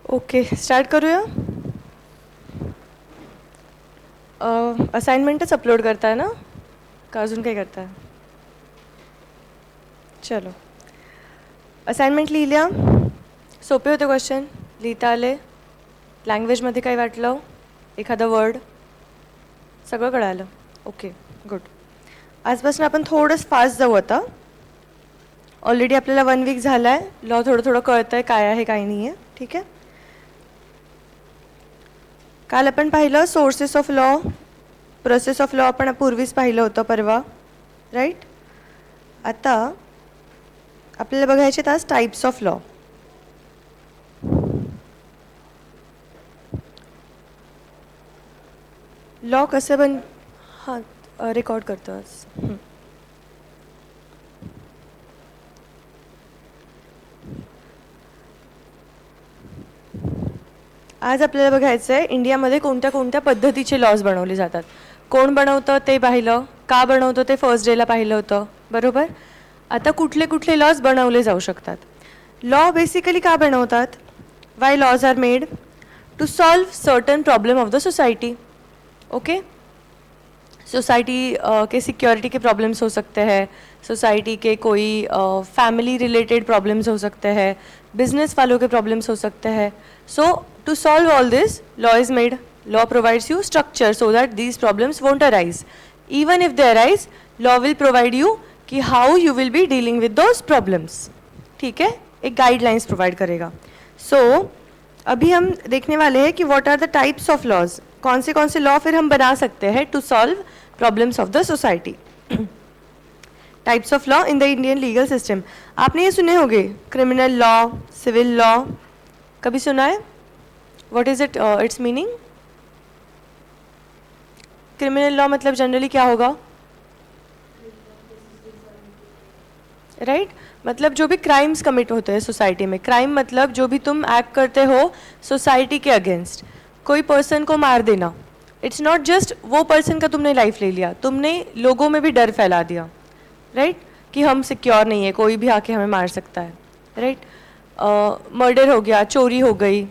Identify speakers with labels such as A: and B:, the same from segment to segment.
A: Okay start करूया. असाइनमेंटच upload करताय ना का अजून काही करताय? चलो असाइनमेंट लिहिल्या. सोपे होते क्वेश्चन, लिहिता आले. लँग्वेजमध्ये काय वाटलं? एखादा वर्ड सगळं कळालं? Okay good. आजपासून आपण थोडंसं फास्ट जाऊ आता. ऑलरेडी आपल्याला 1 वीक झाला आहे. लॉ थोडं थोडं कळतं आहे काय आहे काय नाही आहे. ठीक आहे. काल आपण पाहिलं sources of law, process of law आपण पूर्वीच पाहिलं होतं परवा, राईट. आता आपल्याला बघायचे आज टाइप्स ऑफ लॉ. लॉ कसं हां रेकॉर्ड करतो आज. आज आपल्याला बघायचं आहे इंडियामध्ये कोणत्या कोणत्या पद्धतीचे लॉज बनवले जातात. कोण बनवतं ते पाहिलं, का बनवतं ते फर्स्ट डेला पाहिलं होतं, बरोबर. आता कुठले कुठले लॉज बनवले जाऊ शकतात. लॉ बेसिकली का बनवतात? Why laws are made? To solve certain problem of the society. Okay. Society के सिक्योरिटी के प्रॉब्लम्स हो सकते हैं, सोसाइटी के कोई फैमिली रिलेटेड प्रॉब्लम्स हो सकते हैं, बिजनेस वालों के प्रॉब्लम्स हो सकते हैं. So to solve all this law is made. Law provides you structure so that these problems won't arise. Even if they arise, law will provide you कि how you will be dealing with those problems. ठीक है, एक guidelines provide करेगा. सो अभी हम देखने वाले हैं कि what are the types of laws. कौन से लॉ फिर हम बना सकते हैं to solve problems of the society. Types of law in the Indian legal system. आपने ये सुने होंगे क्रिमिनल लॉ, सिविल लॉ. कभी सुना है? What is it it's meaning? Criminal law मतलब जनरली क्या होगा? राइट मतलब जो भी क्राइम्स कमिट होते हैं सोसाइटी में. क्राइम मतलब जो भी तुम एक्ट करते हो सोसाइटी के अगेंस्ट. कोई पर्सन को मार देना. इट्स नॉट जस्ट वो पर्सन का तुमने लाइफ ले लिया, तुमने लोगों में भी डर फैला दिया, राइट कि हम सिक्योर नहीं है, कोई भी आके हमें मार सकता है, राइट. मर्डर हो गया, चोरी हो गई,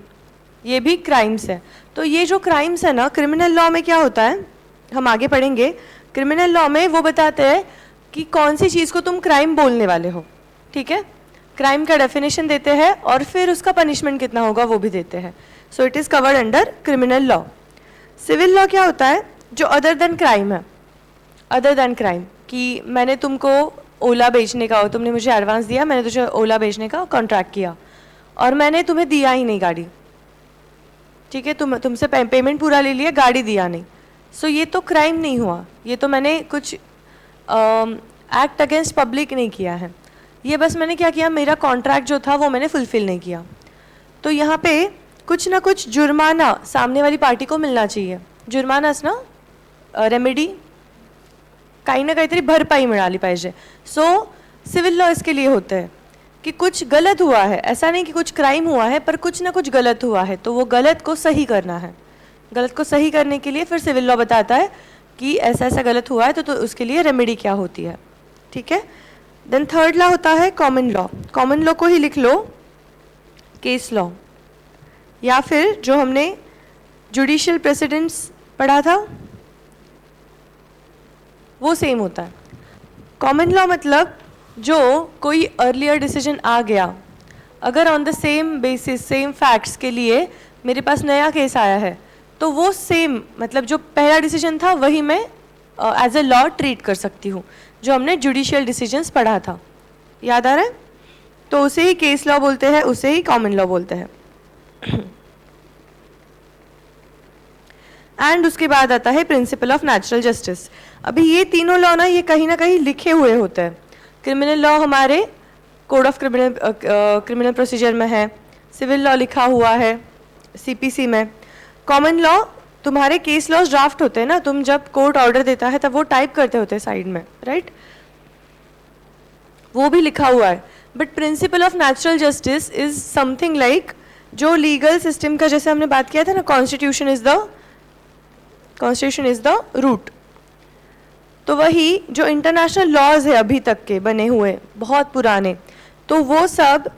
A: ये भी क्राइम्स है. तो ये जो क्राइम्स है ना, क्रिमिनल लॉ में क्या होता है हम आगे पढ़ेंगे. क्रिमिनल लॉ में वो बताते हैं कि कौन सी चीज़ को तुम क्राइम बोलने वाले हो. ठीक है, क्राइम का डेफिनेशन देते हैं और फिर उसका पनिशमेंट कितना होगा वो भी देते हैं. So it is covered under criminal law. Civil law क्या होता है? जो अदर देन क्राइम है. अदर देन क्राइम कि मैंने तुमको ओला बेचने का, तुमने मुझे एडवांस दिया, मैंने तुझे ओला बेचने का कॉन्ट्रैक्ट किया और मैंने तुम्हें दिया ही नहीं गाड़ी. ठीक है, तुमसे पेमेंट पूरा ले लिया, गाड़ी दिया नहीं. सो ये तो क्राइम नहीं हुआ, ये तो मैंने कुछ एक्ट अगेंस्ट पब्लिक नहीं किया है. ये बस मैंने क्या किया, मेरा कॉन्ट्रैक्ट जो था वो मैंने फुलफिल नहीं किया. तो यहाँ पे कुछ ना कुछ जुर्माना सामने वाली पार्टी को मिलना चाहिए. जुर्मानाच ना, रेमेडी, काही ना काहीतरी भरपाई मिळाली पाहिजे. सो सिविल लॉ इसके लिए होते हैं कि कुछ गलत हुआ है. ऐसा नहीं कि कुछ क्राइम हुआ है, पर कुछ ना कुछ गलत हुआ है, तो वो गलत को सही करना है. गलत को सही करने के लिए फिर सिविल लॉ बताता है कि ऐसा ऐसा गलत हुआ है तो उसके लिए रेमेडी क्या होती है. ठीक है. देन थर्ड लॉ होता है कॉमन लॉ. कॉमन लॉ को ही लिख लो केस लॉ, या फिर जो हमने जुडिशियल प्रेसिडेंट्स पढ़ा था वो सेम होता है. कॉमन लॉ मतलब जो कोई अर्लियर डिसीजन आ गया, अगर on the same basis same facts के लिए मेरे पास नया केस आया है तो वो सेम मतलब जो पहला डिसीजन था वही मैं एज ए लॉ ट्रीट कर सकती हूँ. जो हमने जुडिशियल डिसीजंस पढ़ा था, याद आ रहा है? तो उसे ही केस लॉ बोलते हैं, उसे ही कॉमन लॉ बोलते हैं. एंड उसके बाद आता है प्रिंसिपल ऑफ नेचुरल जस्टिस. अभी ये तीनों लॉ ना ये ना कहीं लिखे हुए होते हैं. क्रिमिनल लॉ हमारे कोड ऑफ क्रिमिनल प्रोसीजर में है, सिविल लॉ लिखा हुआ है सीपीसी में. कॉमन लॉ तुम्हारे केस लॉज ड्राफ्ट होते हैं ना, तुम जब कोर्ट ऑर्डर देता है तब वो टाइप करते होते हैं साइड में, राइट. वो भी लिखा हुआ है. But principle of natural justice is something like जो लीगल सिस्टम का, जैसे हमने बात किया था ना, कॉन्स्टिट्यूशन इज द रूट. तो वही जो इंटरनेशनल लॉज है अभी तक के बने हुए बहुत पुराने, तो वो सब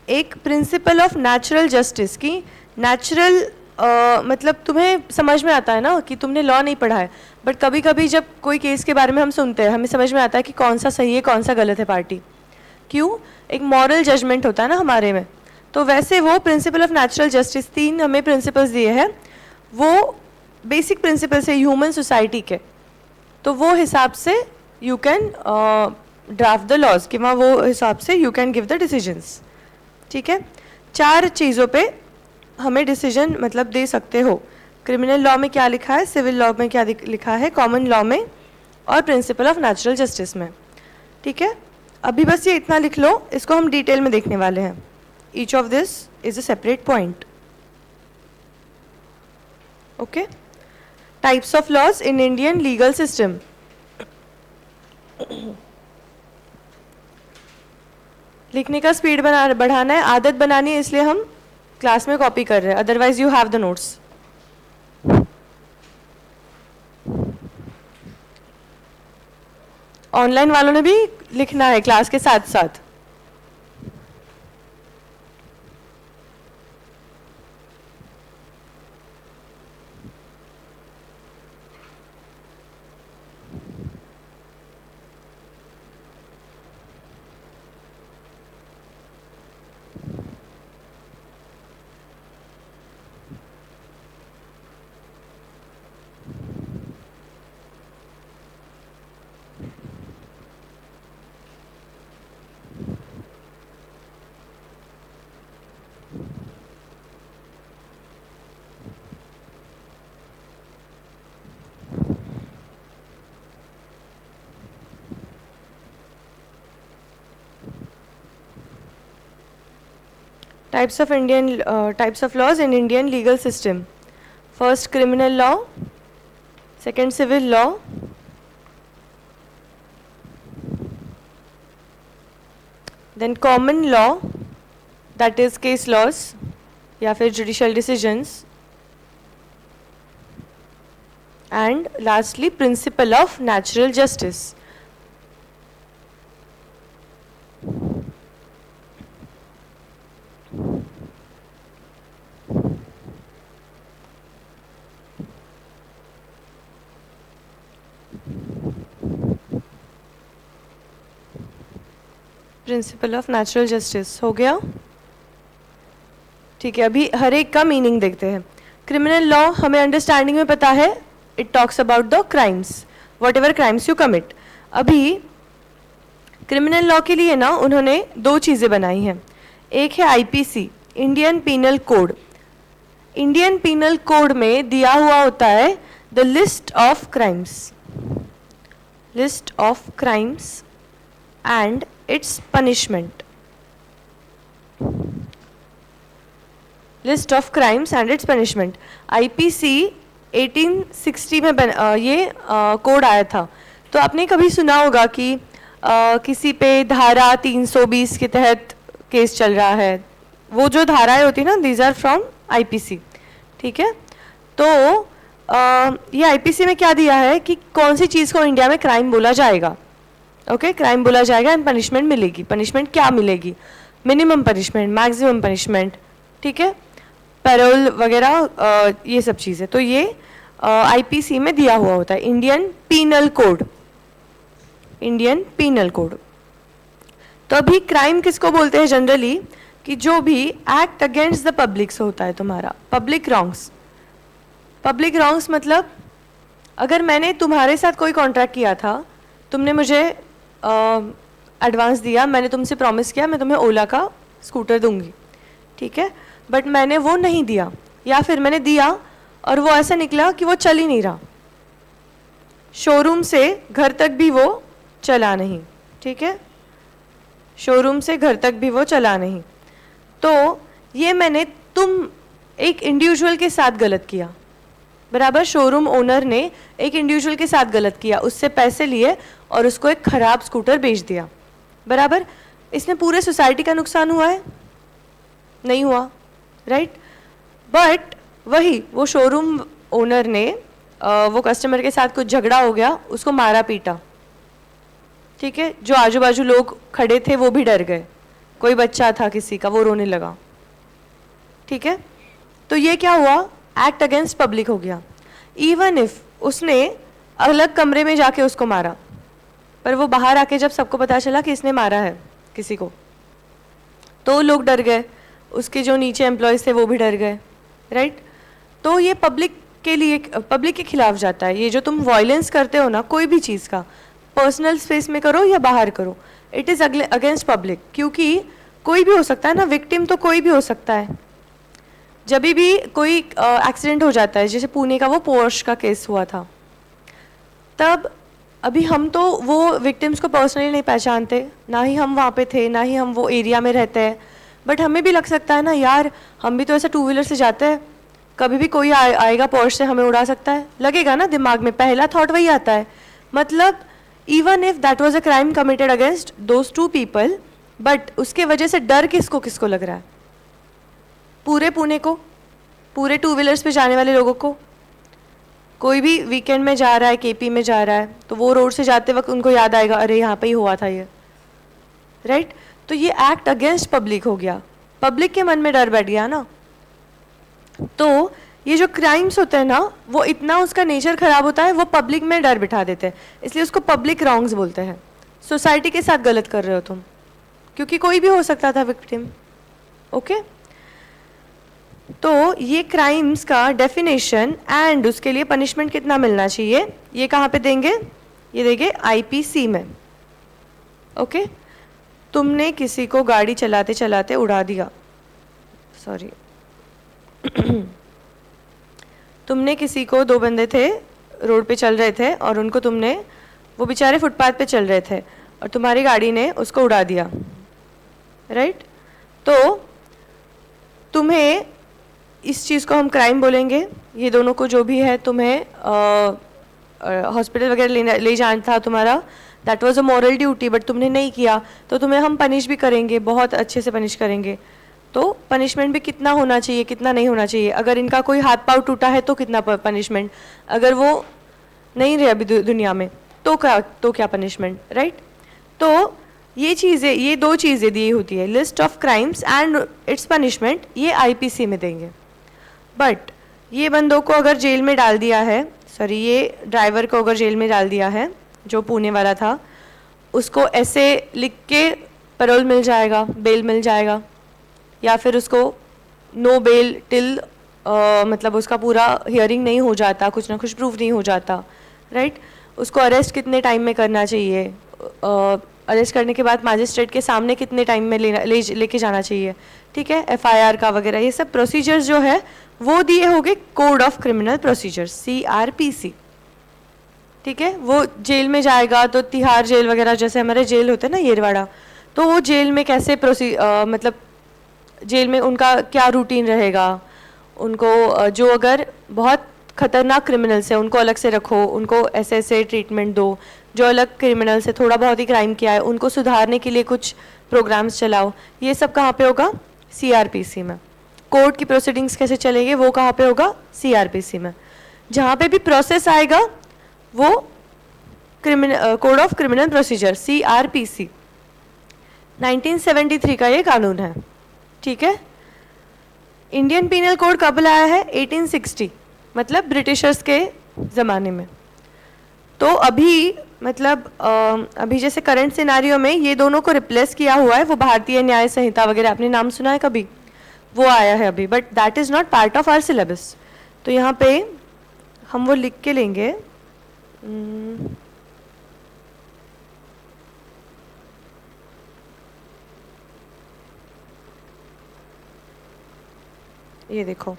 A: एक प्रिंसिपल ऑफ नेचुरल जस्टिस की नेचुरल मतलब तुम्हें समझ में आता है ना कि तुमने लॉ नहीं पढ़ा है, बट कभी कभी जब कोई केस के बारे में हम सुनते हैं हमें समझ में आता है कि कौन सा सही है कौन सा गलत है पार्टी, क्यों? एक मॉरल जजमेंट होता है ना हमारे में। तो वैसे वो प्रिंसिपल ऑफ नेचुरल जस्टिस 3 हमें प्रिंसिपल्स दिए हैं, वो बेसिक प्रिंसिपल्स है ह्यूमन सोसाइटी के, तो वो हिसाब से you can draft the laws कि वहाँ वो हिसाब से you can give the decisions. ठीक है, 4 चीज़ों पे हमें डिसीजन मतलब दे सकते हो। क्रिमिनल लॉ में क्या लिखा है, सिविल लॉ में क्या लिखा है, कॉमन लॉ में और प्रिंसिपल ऑफ नेचुरल जस्टिस में। ठीक है, अभी बस ये इतना लिख लो, इसको हम डिटेल में देखने वाले हैं। Each of this is a separate point. Okay, types of laws in Indian legal system. लिखने का स्पीड बढ़ाना है, आदत बनानी है, इसलिए हम क्लास में कॉपी कर रहे हैं, otherwise you have the notes. Online वालों ने भी लिखना है क्लास के साथ साथ। Types of laws in Indian legal system. First, criminal law. Second, civil law. Then common law, that is case laws या फिर judicial decisions. And lastly, principle of natural justice. Principle of natural justice हो गया। ठीक है, अभी हर एक का meaning देखते हैं। क्रिमिनल लॉ हमें अंडरस्टैंडिंग में पता है, it talks about the crimes, what ever crimes you commit. अभी क्रिमिनल लॉ के लिए ना उन्होंने 2 चीज़ें बनाई हैं। एक है IPC, Indian penal code. Indian penal code में दिया हुआ होता है the list of crimes, list of crimes and its punishment, list of crimes and its punishment। IPC 1860 में ये कोड आया था। तो आपने कभी सुना होगा कि किसी पे धारा 320 के तहत केस चल रहा है, वो जो धाराएं होती है ना, दीज आर फ्रॉम IPC। ठीक है, तो ये IPC में क्या दिया है कि कौन सी चीज़ को इंडिया में क्राइम बोला जाएगा। ओके, क्राइम बोला जाएगा एंड पनिशमेंट मिलेगी। पनिशमेंट क्या मिलेगी, मिनिमम पनिशमेंट, मैक्सिमम पनिशमेंट, ठीक है, पैरोल वगैरह, ये सब चीज़ें। तो ये आईपीसी में दिया हुआ होता है, Indian penal code, Indian penal code. तो अभी क्राइम किसको बोलते हैं जनरली, कि जो भी एक्ट अगेंस्ट द पब्लिक से होता है तुम्हारा, पब्लिक रॉन्ग्स। पब्लिक रॉन्ग्स मतलब अगर मैंने तुम्हारे साथ कोई कॉन्ट्रैक्ट किया था, तुमने मुझे एडवांस दिया, मैंने तुमसे प्रॉमिस किया मैं तुम्हें ओला का स्कूटर दूंगी, ठीक है, बट मैंने वो नहीं दिया, या फिर मैंने दिया और वो ऐसा निकला कि वो चल ही नहीं रहा, शोरूम से घर तक भी वो चला नहीं, ठीक है, शोरूम से घर तक भी वो चला नहीं। तो ये मैंने तुम एक इंडिविजुअल के साथ गलत किया, बराबर। शोरूम ओनर ने एक इंडिविजुअल के साथ गलत किया, उससे पैसे लिए और उसको एक खराब स्कूटर बेच दिया, बराबर। इसमें पूरे सोसाइटी का नुकसान हुआ है, नहीं हुआ, राइट। बट वही वो शोरूम ओनर ने वो कस्टमर के साथ कुछ झगड़ा हो गया, उसको मारा पीटा, ठीक है, जो आजू बाजू लोग खड़े थे वो भी डर गए, कोई बच्चा था किसी का, वो रोने लगा, ठीक है, तो ये क्या हुआ, एक्ट अगेंस्ट पब्लिक हो गया। इवन इफ उसने अलग कमरे में जाके उसको मारा, पर वो बाहर आके जब सबको पता चला कि इसने मारा है किसी को, तो लोग डर गए, उसके जो नीचे एम्प्लॉयज़ थे वो भी डर गए, राइट। तो ये पब्लिक के लिए, पब्लिक के खिलाफ जाता है। ये जो तुम वायलेंस करते हो ना कोई भी चीज़ का, पर्सनल स्पेस में करो या बाहर करो, इट इज़ अगेंस्ट पब्लिक, क्योंकि कोई भी हो सकता है ना, विक्टिम तो कोई भी हो सकता है। जब भी कोई एक्सीडेंट हो जाता है, जैसे पुणे का वो पोर्श का केस हुआ था, तब अभी हम तो वो विक्टिम्स को पर्सनली नहीं पहचानते, ना ही हम वहाँ पे थे, ना ही हम वो एरिया में रहते हैं, बट हमें भी लग सकता है ना यार, हम भी तो ऐसा टू व्हीलर से जाते हैं, कभी भी कोई आएगा पोर्श से हमें उड़ा सकता है, लगेगा ना दिमाग में, पहला थॉट वही आता है। मतलब even if that was a crime committed against those two people, but उसके वजह से डर किसको किसको लग रहा है, पूरे पुणे को, पूरे टू व्हीलर्स पे जाने वाले लोगों को। कोई भी वीकेंड में जा रहा है, केपी में जा रहा है, तो वो रोड से जाते वक्त उनको याद आएगा, अरे यहाँ पे ही हुआ था ये, राइट। तो ये एक्ट अगेंस्ट पब्लिक हो गया, पब्लिक के मन में डर बैठ गया ना। तो ये जो क्राइम्स होते हैं ना, वो इतना उसका नेचर खराब होता है, वो पब्लिक में डर बिठा देते हैं, इसलिए उसको पब्लिक रॉन्ग्स बोलते हैं। सोसाइटी के साथ गलत कर रहे हो तुम, क्योंकि कोई भी हो सकता था विक्टिम, ओके। तो ये क्राइम्स का डेफिनेशन एंड उसके लिए पनिशमेंट कितना मिलना चाहिए, ये कहाँ पे देंगे, ये देंगे आईपीसी में, ओके। तुमने किसी को गाड़ी चलाते चलाते उड़ा दिया, सॉरी तुमने किसी को, दो बंदे थे रोड पे चल रहे थे और उनको तुमने, वो बेचारे फुटपाथ पे चल रहे थे और तुम्हारी गाड़ी ने उसको उड़ा दिया, राइट। तो तुम्हें इस चीज़ को हम क्राइम बोलेंगे, ये दोनों को जो भी है, तुम्हें हॉस्पिटल वगैरह ले जाना था तुम्हारा, that was a moral duty, but तुमने नहीं किया, तो तुम्हें हम पनिश भी करेंगे, बहुत अच्छे से पनिश करेंगे। तो पनिशमेंट भी कितना होना चाहिए, कितना नहीं होना चाहिए, अगर इनका कोई हाथ पाँव टूटा है तो कितना पनिशमेंट, अगर वो नहीं रहे अभी दुनिया में तो क्या पनिशमेंट, राइट। तो ये चीज़ें, ये दो चीज़ें दी होती है, list of crimes and it's punishment, ये आईपीसी में देंगे। बट ये बंदों को अगर जेल में डाल दिया है, सॉरी ये ड्राइवर को अगर जेल में डाल दिया है जो पुणे वाला था, उसको ऐसे लिख के पैरोल मिल जाएगा, बेल मिल जाएगा, या फिर उसको नो बेल टिल मतलब उसका पूरा हियरिंग नहीं हो जाता, कुछ ना कुछ प्रूफ नहीं हो जाता, राइट। उसको अरेस्ट कितने टाइम में करना चाहिए, अरेस्ट करने के बाद मैजिस्ट्रेट के सामने कितने टाइम में लेके जाना चाहिए, ठीक है, एफआईआर का वगैरह, ये सब प्रोसीजर्स जो है वो दिए होंगे code of criminal procedures, CrPC, ठीक है। वो जेल में जाएगा तो तिहाड़ जेल वगैरह जैसे हमारे जेल होते हैं ना येरवाड़ा, तो वो जेल में कैसे मतलब जेल में उनका क्या रूटीन रहेगा, उनको जो अगर बहुत खतरनाक क्रिमिनल्स है उनको अलग से रखो, उनको ऐसे ऐसे ट्रीटमेंट दो, जो अलग क्रिमिनल से थोड़ा बहुत ही क्राइम किया है उनको सुधारने के लिए कुछ प्रोग्राम्स चलाओ, ये सब कहाँ पे होगा, सीआरपीसी में। कोर्ट की प्रोसीडिंग्स कैसे चलेंगे वो कहाँ पे होगा, सीआरपीसी में। जहाँ पे भी प्रोसेस आएगा वो code of criminal procedure, CrPC, 1973 का ये कानून है, ठीक है। इंडियन पीनल कोड कब लाया है, 1860, मतलब ब्रिटिशर्स के ज़माने में। तो अभी मतलब अभी जैसे करंट सिनारियो में ये दोनों को रिप्लेस किया हुआ है, वो भारतीय न्याय संहिता वगैरह, आपने नाम सुना है कभी, वो आया है अभी, but that is not part of our syllabus. तो यहाँ पे हम वो लिख के लेंगे, ये देखो,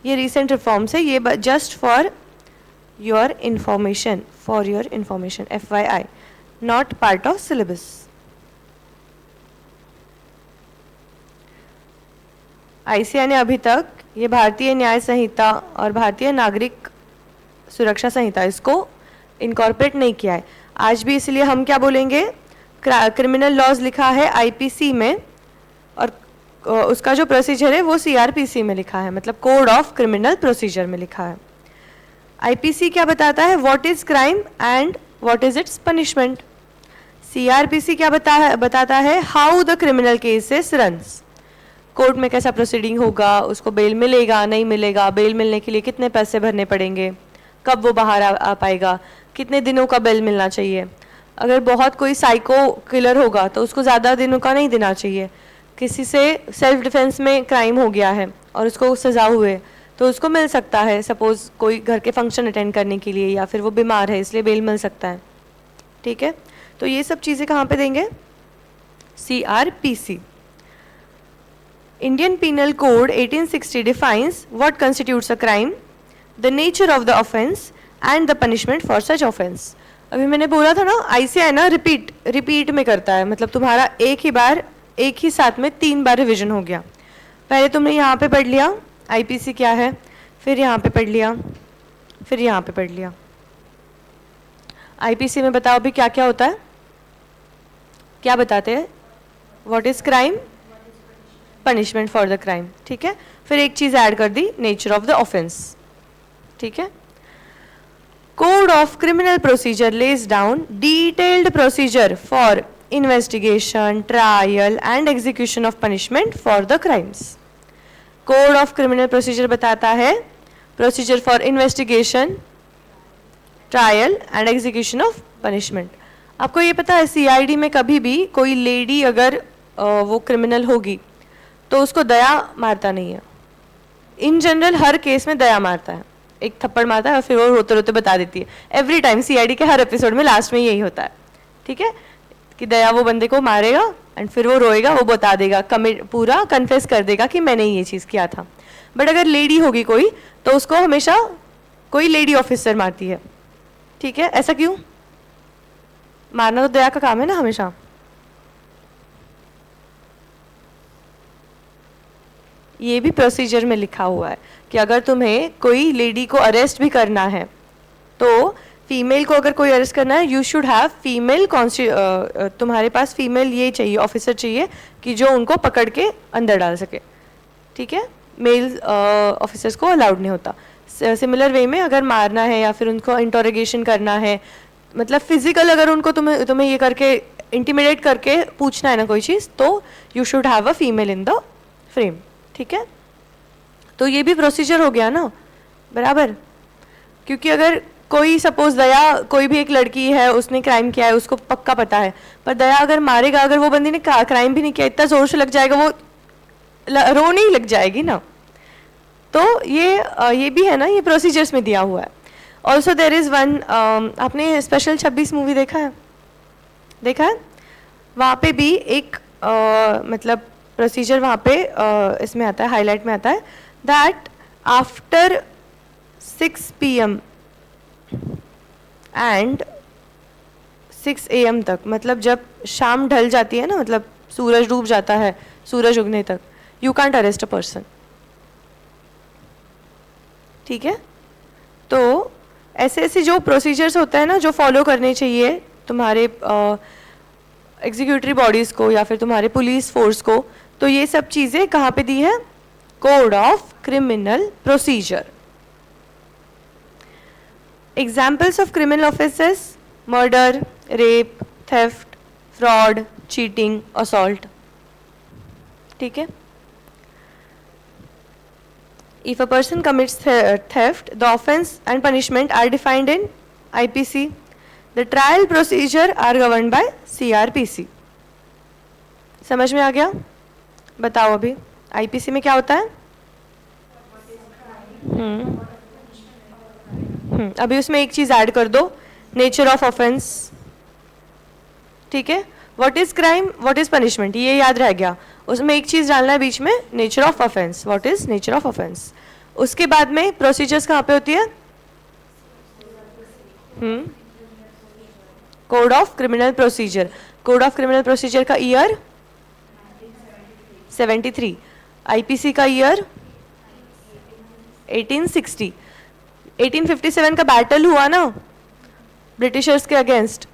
A: ये रिसेंट रिफॉर्म्स है, ये just for your information, for your information, FYI, not part of syllabus. ICAI ने अभी तक ये भारतीय न्याय संहिता और भारतीय नागरिक सुरक्षा संहिता इसको इनकॉर्पोरेट नहीं किया है आज भी, इसलिए हम क्या बोलेंगे, क्रिमिनल लॉज लिखा है IPC में और उसका जो प्रोसीजर है वो CRPC में लिखा है, मतलब कोड ऑफ क्रिमिनल प्रोसीजर में लिखा है। IPC क्या बताता है, what is crime and what is it's punishment. CRPC क्या बताता है? How the criminal cases runs, court में कैसा प्रोसीडिंग होगा, उसको बेल मिलेगा नहीं मिलेगा, बेल मिलने के लिए कितने पैसे भरने पड़ेंगे, कब वो बाहर आ पाएगा, कितने दिनों का बेल मिलना चाहिए, अगर बहुत कोई साइको किलर होगा तो उसको ज़्यादा दिनों का नहीं देना चाहिए, किसी से सेल्फ डिफेंस में क्राइम हो गया है और उसको सज़ा हुए तो उसको मिल सकता है, सपोज़ कोई घर के फंक्शन अटेंड करने के लिए, या फिर वो बीमार है इसलिए बेल मिल सकता है, ठीक है। तो ये सब चीज़ें कहाँ पे देंगे? CRPC। Indian Penal Code 1860 defines what constitutes a crime, the nature of the offence and the punishment for such offence। अभी मैंने बोला था ना, ICI ना रिपीट में करता है, मतलब तुम्हारा एक ही साथ में 3 बार रिविजन हो गया। पहले तुमने यहाँ पे पढ़ लिया IPC क्या है, फिर यहाँ पे पढ़ लिया, फिर यहाँ पे पढ़ लिया। IPC में बताओ अभी क्या क्या होता है, क्या बताते हैं? What is crime, punishment for the crime, ठीक है। फिर एक चीज ऐड कर दी, नेचर ऑफ द ऑफेंस, ठीक है। Code of criminal procedure lays down detailed procedure for investigation, trial and execution of punishment for the crimes. Code of criminal procedure बताता है procedure for investigation, trial and execution of punishment. आपको ये पता है CID में कभी भी कोई लेडी अगर वो क्रिमिनल होगी तो उसको दया मारता नहीं है। इन जनरल हर केस में दया मारता है, एक थप्पड़ मारता है और फिर वो रोते रोते बता देती है। एवरी टाइम CID के हर एपिसोड में लास्ट में यही होता है, ठीक है, कि दया वो बंदे को मारेगा एंड फिर वो रोएगा, वो बता देगा, पूरा कन्फेस कर देगा कि मैंने ये चीज़ किया था। बट अगर लेडी होगी कोई तो उसको हमेशा कोई लेडी ऑफिसर मारती है, ठीक है। ऐसा क्यों? मारना तो दया का काम है ना हमेशा। ये भी प्रोसीजर में लिखा हुआ है कि अगर तुम्हें कोई लेडी को अरेस्ट भी करना है तो फीमेल को अगर कोई अरेस्ट करना है, यू शुड हैव फीमेल तुम्हारे पास फीमेल ये चाहिए, ऑफिसर चाहिए कि जो उनको पकड़ के अंदर डाल सके, ठीक है। मेल ऑफिसर्स को अलाउड नहीं होता। सिमिलर वे में अगर मारना है या फिर उनको इंटरोगेशन करना है, मतलब फिजिकल अगर उनको तुम्हें ये करके इंटिमिडेट करके पूछना है ना कोई चीज़, तो you should have a female in the frame, ठीक है। तो ये भी प्रोसीजर हो गया ना, बराबर। क्योंकि अगर कोई सपोज दया, कोई भी एक लड़की है, उसने क्राइम किया है, उसको पक्का पता है, पर दया अगर मारेगा, अगर वो बंदी ने क्राइम भी नहीं किया, इतना जोर से लग जाएगा, वो रोने ही लग जाएगी ना। तो ये भी है ना, ये प्रोसीजर्स में दिया हुआ है। ऑल्सो देर इज़ वन, आपने स्पेशल 26 मूवी देखा है? देखा है? वहाँ पे भी एक मतलब प्रोसीजर वहाँ पे इसमें आता है, हाईलाइट में आता है that after 6 PM and 6 AM तक, मतलब जब शाम ढल जाती है ना, मतलब सूरज डूब जाता है, सूरज उगने तक, you can't arrest a person, ठीक है। तो ऐसे ऐसे जो प्रोसीजर्स होते हैं ना, जो फॉलो करने चाहिए तुम्हारे एग्जीक्यूटिव बॉडीज़ को या फिर तुम्हारे पुलिस फोर्स को, तो ये सब चीज़ें कहाँ पे दी है? Code of criminal procedure. Examples of criminal offences: murder, rape, theft, fraud, cheating, assault, ठीक है। If a person commits theft, the offense and punishment are defined in IPC. The trial procedure are governed by CRPC. समझ में आ गया? बताओ अभी IPC में क्या होता है? अभी उसमें एक चीज़ ऐड कर दो, नेचर ऑफ ऑफेंस, ठीक है। What is crime, what is punishment, ये याद रह गया। उसमें एक चीज़ डालना है बीच में, nature of offence, what is nature of offence. उसके बाद में प्रोसीजर्स कहाँ पे होती है? Code of criminal procedure. Code of criminal procedure का ईयर 73, IPC का ईयर 1860। 1857 का बैटल हुआ ना ब्रिटिशर्स के अगेंस्ट,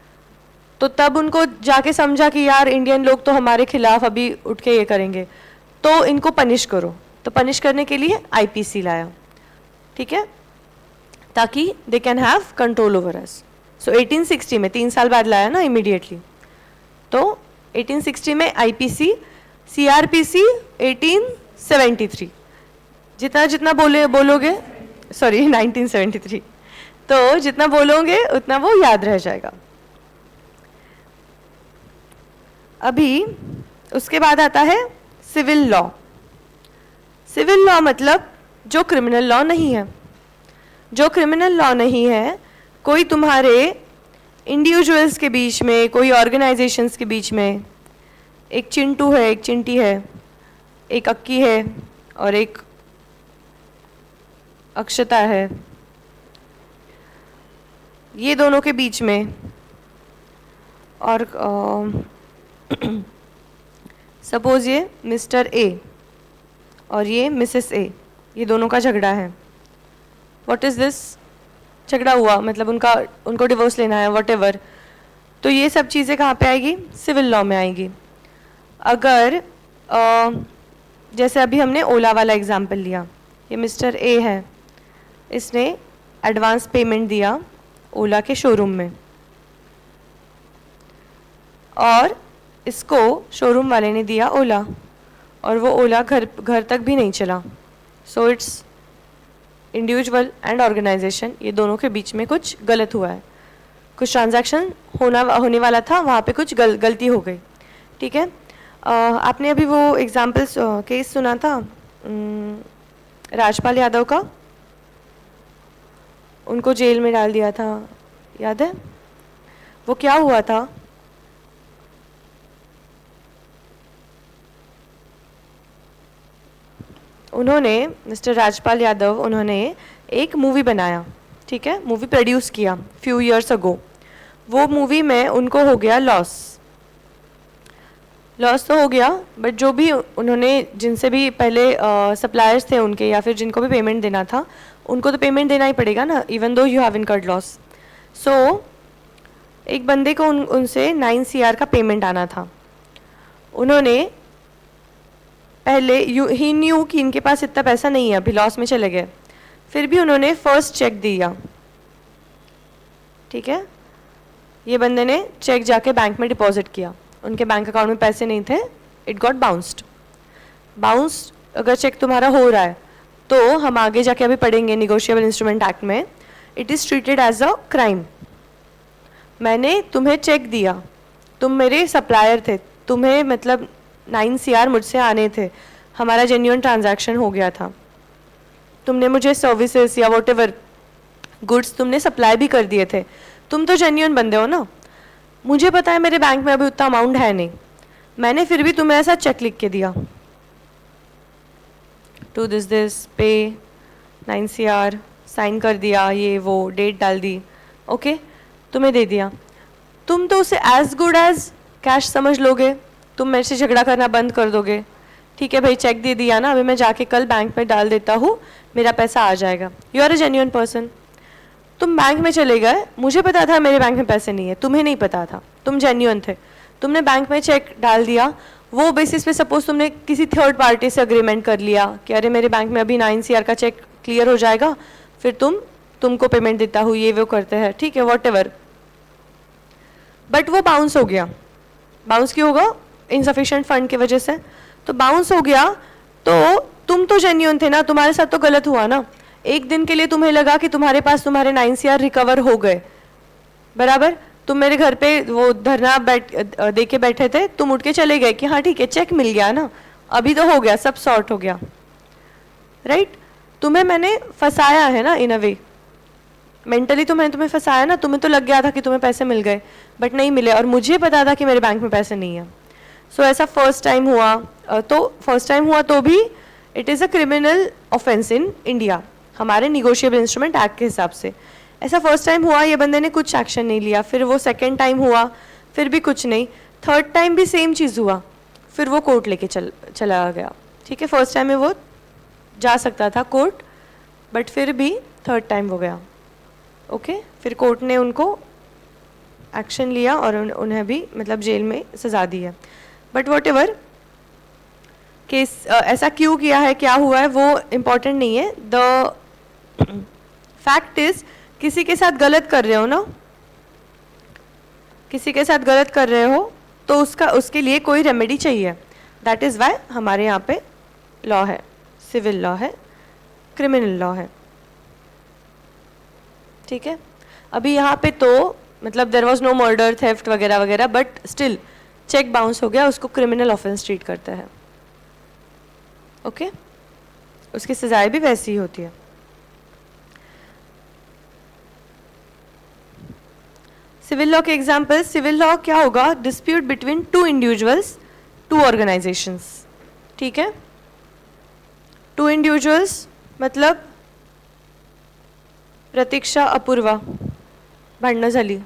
A: तो तब उनको जाके समझा कि यार इंडियन लोग तो हमारे खिलाफ अभी उठ के ये करेंगे, तो इनको पनिश करो। तो पनिश करने के लिए IPC लाया, ठीक है, ताकि they can have control over us. So 1860 में 3 साल बाद लाया ना इमीडिएटली। तो 1860 में आईपीसी, सीआरपीसी 1873, जितना जितना बोलोगे, सॉरी 1973, तो जितना बोलोगे उतना वो याद रह जाएगा। अभी उसके बाद आता है सिविल लॉ। सिविल लॉ मतलब जो क्रिमिनल लॉ नहीं है। जो क्रिमिनल लॉ नहीं है, कोई तुम्हारे इंडिविजुअल्स के बीच में, कोई ऑर्गेनाइजेशंस के बीच में, एक चिंटू है, एक चिंटी है, एक अक्की है और एक अक्षता है, ये दोनों के बीच में, और सपोज ये मिस्टर ए और ये मिसेस ए, ये दोनों का झगड़ा है। What is this? झगड़ा हुआ मतलब उनको डिवोर्स लेना है, व्हाटएवर। तो ये सब चीज़ें कहाँ पे आएगी? सिविल लॉ में आएगी। अगर जैसे अभी हमने ओला वाला एग्जाम्पल लिया, ये मिस्टर ए है, इसने एडवांस पेमेंट दिया ओला के शोरूम में और इसको शोरूम वाले ने दिया ओला, और वो ओला घर तक भी नहीं चला। So it's individual and organisation, ये दोनों के बीच में कुछ गलत हुआ है, कुछ ट्रांजैक्शन होने वाला था, वहाँ पे कुछ गलती हो गई। ठीक है। आपने अभी वो एग्जाम्पल्स केस सुना था राजपाल यादव का, उनको जेल में डाल दिया था, याद है? वो क्या हुआ था? उन्होंने, मिस्टर राजपाल यादव, उन्होंने एक मूवी बनाया, ठीक है, मूवी प्रोड्यूस किया फ्यू इयर्स अगो। वो मूवी में उनको हो गया लॉस तो हो गया, बट जो भी उन्होंने, जिनसे भी पहले सप्लायर्स थे उनके, या फिर जिनको भी पेमेंट देना था, उनको तो पेमेंट देना ही पड़ेगा ना, even though you have incurred loss. So एक बंदे को उनसे 9 CR का पेमेंट आना था। उन्होंने पहले ही न्यू कि इनके पास इतना पैसा नहीं है, अभी लॉस में चले गए, फिर भी उन्होंने फर्स्ट चेक दिया। ठीक है, ये बंदे ने चेक जाके बैंक में डिपॉजिट किया, उनके बैंक अकाउंट में पैसे नहीं थे, इट गॉट बाउंस्ड। अगर चेक तुम्हारा हो रहा है तो हम आगे जाके अभी पढ़ेंगे निगोशिएबल इंस्ट्रूमेंट एक्ट में, it is treated as a crime. मैंने तुम्हें चेक दिया, तुम मेरे सप्लायर थे, तुम्हें मतलब 9 CR मुझसे आने थे, हमारा जेन्युइन ट्रांजैक्शन हो गया था, तुमने मुझे सर्विसेज या व्हाटएवर गुड्स तुमने सप्लाई भी कर दिए थे, तुम तो जेन्युइन बंदे हो ना। मुझे पता है मेरे बैंक में अभी उतना अमाउंट है नहीं, मैंने फिर भी तुम्हें ऐसा चेक लिख के दिया, टू दिस पे 9 CR, साइन कर दिया, ये वो डेट डाल दी, ओके, तुम्हें दे दिया। तुम तो उसे एज गुड एज कैश समझ लोगे, तुम मेरे से झगड़ा करना बंद कर दोगे। ठीक है भाई, चेक दे दिया ना, अभी मैं जाके कल बैंक में डाल देता हूँ, मेरा पैसा आ जाएगा। You are a genuine person. तुम बैंक में चले गए, मुझे पता था मेरे बैंक में पैसे नहीं है, तुम्हें नहीं पता था, तुम जेन्युइन थे, तुमने बैंक में चेक डाल दिया। वो बेसिस पे सपोज तुमने किसी थर्ड पार्टी से अग्रीमेंट कर लिया कि अरे मेरे बैंक में अभी 9 CR का चेक क्लियर हो जाएगा, फिर तुमको पेमेंट देता हूँ, ये वो करते हैं, ठीक है, वॉटएवर। बट वो बाउंस हो गया। बाउंस क्यों होगा? इनसफिशिएंट फंड की वजह से। तो बाउंस हो गया, तो तुम तो जेन्युइन थे ना, तुम्हारे साथ तो गलत हुआ ना। एक दिन के लिए तुम्हें लगा कि तुम्हारे पास तुम्हारे 9 CR रिकवर हो गए, बराबर। तुम मेरे घर पे वो धरना दे के बैठे थे, तुम उठ के चले गए कि हाँ ठीक है चेक मिल गया ना, अभी तो हो गया, सब सॉर्ट हो गया, राइट। तुम्हें मैंने फंसाया है ना, इन अ वे मेंटली तो मैंने तुम्हें फंसाया ना। तुम्हें तो लग गया था कि तुम्हें पैसे मिल गए, बट नहीं मिले, और मुझे पता था कि मेरे बैंक में पैसे नहीं है। सो ऐसा फर्स्ट टाइम हुआ, तो भी it is a criminal offence in India, हमारे निगोशिएबल इंस्ट्रूमेंट एक्ट के हिसाब से। ऐसा फर्स्ट टाइम हुआ, ये बंदे ने कुछ एक्शन नहीं लिया, फिर वो सेकेंड टाइम हुआ, फिर भी कुछ नहीं, थर्ड टाइम भी सेम चीज़ हुआ, फिर वो कोर्ट लेके चला गया। ठीक है, फर्स्ट टाइम में वो जा सकता था कोर्ट, बट फिर भी थर्ड टाइम हो गया, ओके। फिर कोर्ट ने उनको एक्शन लिया और उन्हें भी मतलब जेल में सजा दी है। बट वॉटएवर केस ऐसा क्यों किया है, क्या हुआ है, वो इम्पोर्टेंट नहीं है। द फैक्ट इज, किसी के साथ गलत कर रहे हो ना, किसी के साथ गलत कर रहे हो तो उसके लिए कोई रेमेडी चाहिए. दैट इज़ वाई हमारे यहाँ पे लॉ है, सिविल लॉ है, क्रिमिनल लॉ है. ठीक है. अभी यहाँ पे तो मतलब there was no murder, theft वगैरह वगैरह, बट स्टिल चेक बाउंस हो गया, उसको क्रिमिनल ऑफेंस ट्रीट करते हैं. ओके. उसकी सजाएं भी वैसी ही होती है. सिविल लॉ के एग्जाम्पल. सिविल लॉ क्या होगा? Dispute between two individuals, two organisations. ठीक है. टू इंडिविजुअल्स मतलब प्रतीक्षा, अपूर्वा भांडणं झाली.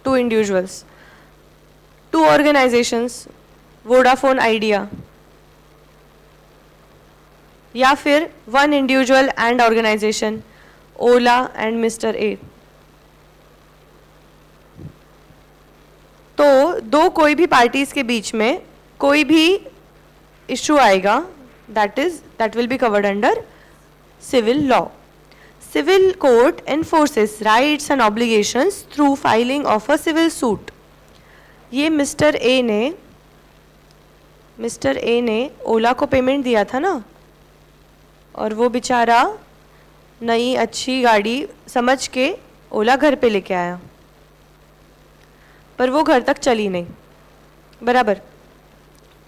A: Two individuals. Two organisations, Vodafone Idea, या फिर one individual and organisation, Ola and mister A. तो दो कोई भी पार्टीज के बीच में कोई भी इशू आएगा, that will be covered under civil law. Civil court enforces rights and obligations through filing of a civil suit. ये मिस्टर ए ने ओला को पेमेंट दिया था ना, और वो बेचारा नई अच्छी गाड़ी समझ के ओला घर पे लेके आया, पर वो घर तक चली नहीं. बराबर.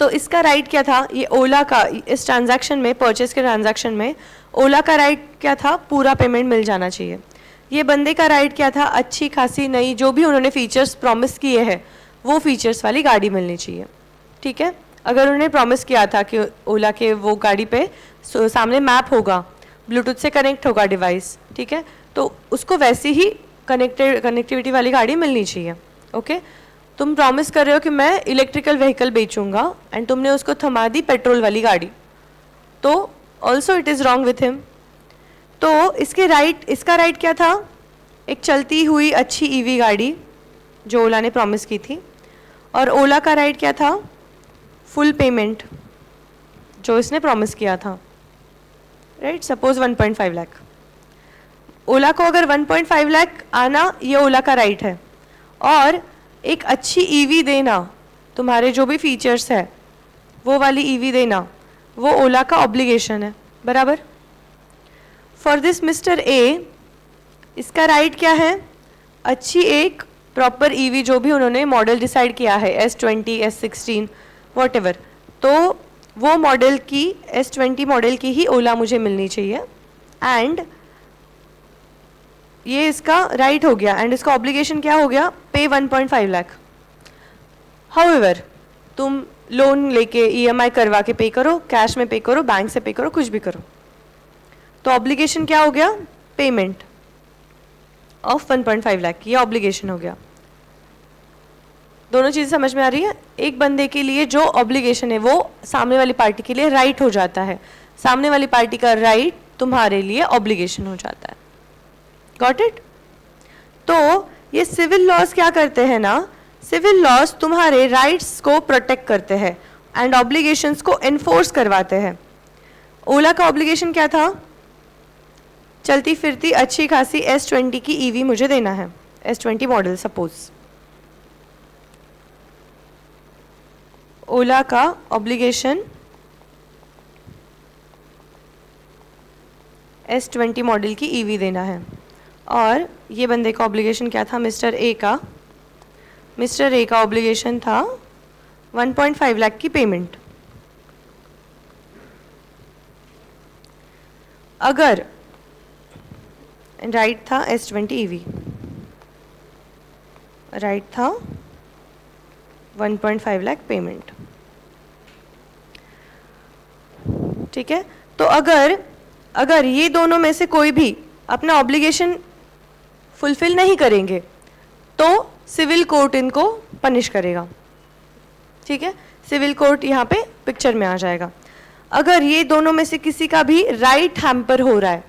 A: तो इसका राइट क्या था? ये ओला का इस ट्रांजैक्शन में, परचेज के ट्रांजैक्शन में ओला का राइट क्या था? पूरा पेमेंट मिल जाना चाहिए. ये बंदे का राइट क्या था? अच्छी खासी नई जो भी उन्होंने फीचर्स प्रॉमिस किए हैं वो फीचर्स वाली गाड़ी मिलनी चाहिए. ठीक है. अगर उन्होंने प्रॉमिस किया था कि ओला के वो गाड़ी पे सामने मैप होगा, ब्लूटूथ से कनेक्ट होगा डिवाइस, ठीक है, तो उसको वैसी ही कनेक्टिविटी वाली गाड़ी मिलनी चाहिए. ओके. तुम प्रॉमिस कर रहे हो कि मैं इलेक्ट्रिकल व्हीकल बेचूंगा एंड तुमने उसको थमा दी पेट्रोल वाली गाड़ी, तो also it is wrong with him. तो इसका राइट क्या था? एक चलती हुई अच्छी ईवी गाड़ी जो ओला ने प्रॉमिस की थी. और ओला का राइट क्या था? फुल पेमेंट जो इसने प्रॉमिस किया था. राइट. सपोज 1.5 लाख. ओला को अगर 1.5 लाख आना, ये ओला का राइट है. और एक अच्छी ईवी देना, तुम्हारे जो भी फीचर्स है वो वाली ईवी देना, वो ओला का ऑब्लिगेशन है. बराबर. फॉर दिस मिस्टर ए, इसका राइट क्या है? अच्छी एक प्रॉपर ईवी जो भी उन्होंने मॉडल डिसाइड किया है, S20, S16 वॉटेवर, तो वो मॉडल की S20 मॉडल की ही ओला मुझे मिलनी चाहिए. एंड ये इसका राइट हो गया. एंड इसका ऑब्लिगेशन क्या हो गया? पे 1.5 लाख. हाउएवर तुम लोन लेके EMI करवा के पे करो, कैश में पे करो, बैंक से पे करो, कुछ भी करो, तो ऑब्लिगेशन क्या हो गया? Payment of 1.5 lakh. ये ऑब्लिगेशन हो गया. दोनों चीज़ें समझ में आ रही है? एक बंदे के लिए जो ऑब्लिगेशन है वो सामने वाली पार्टी के लिए राइट हो जाता है, सामने वाली पार्टी का राइट तुम्हारे लिए ऑब्लिगेशन हो जाता है. Got it? तो ये सिविल लॉज क्या करते हैं ना, सिविल लॉज तुम्हारे राइट्स को प्रोटेक्ट करते हैं एंड ऑब्लिगेशंस को एनफोर्स करवाते हैं. ओला का ऑब्लिगेशन क्या था? चलती फिरती अच्छी खासी S20 की ईवी मुझे देना है, S20 मॉडल सपोज. ओला का ऑब्लिगेशन S20 मॉडल की ईवी देना है. और ये बंदे का ऑब्लिगेशन क्या था? मिस्टर ए का ऑब्लिगेशन था 1.5 लाख की पेमेंट. अगर राइट था S20 ईवी, राइट था 1.5 लाख पेमेंट. ठीक है. तो अगर ये दोनों में से कोई भी अपना ऑब्लिगेशन फुलफिल नहीं करेंगे तो सिविल कोर्ट इनको पनिश करेगा. ठीक है. सिविल कोर्ट यहाँ पे पिक्चर में आ जाएगा. अगर ये दोनों में से किसी का भी राइट हैम्पर हो रहा है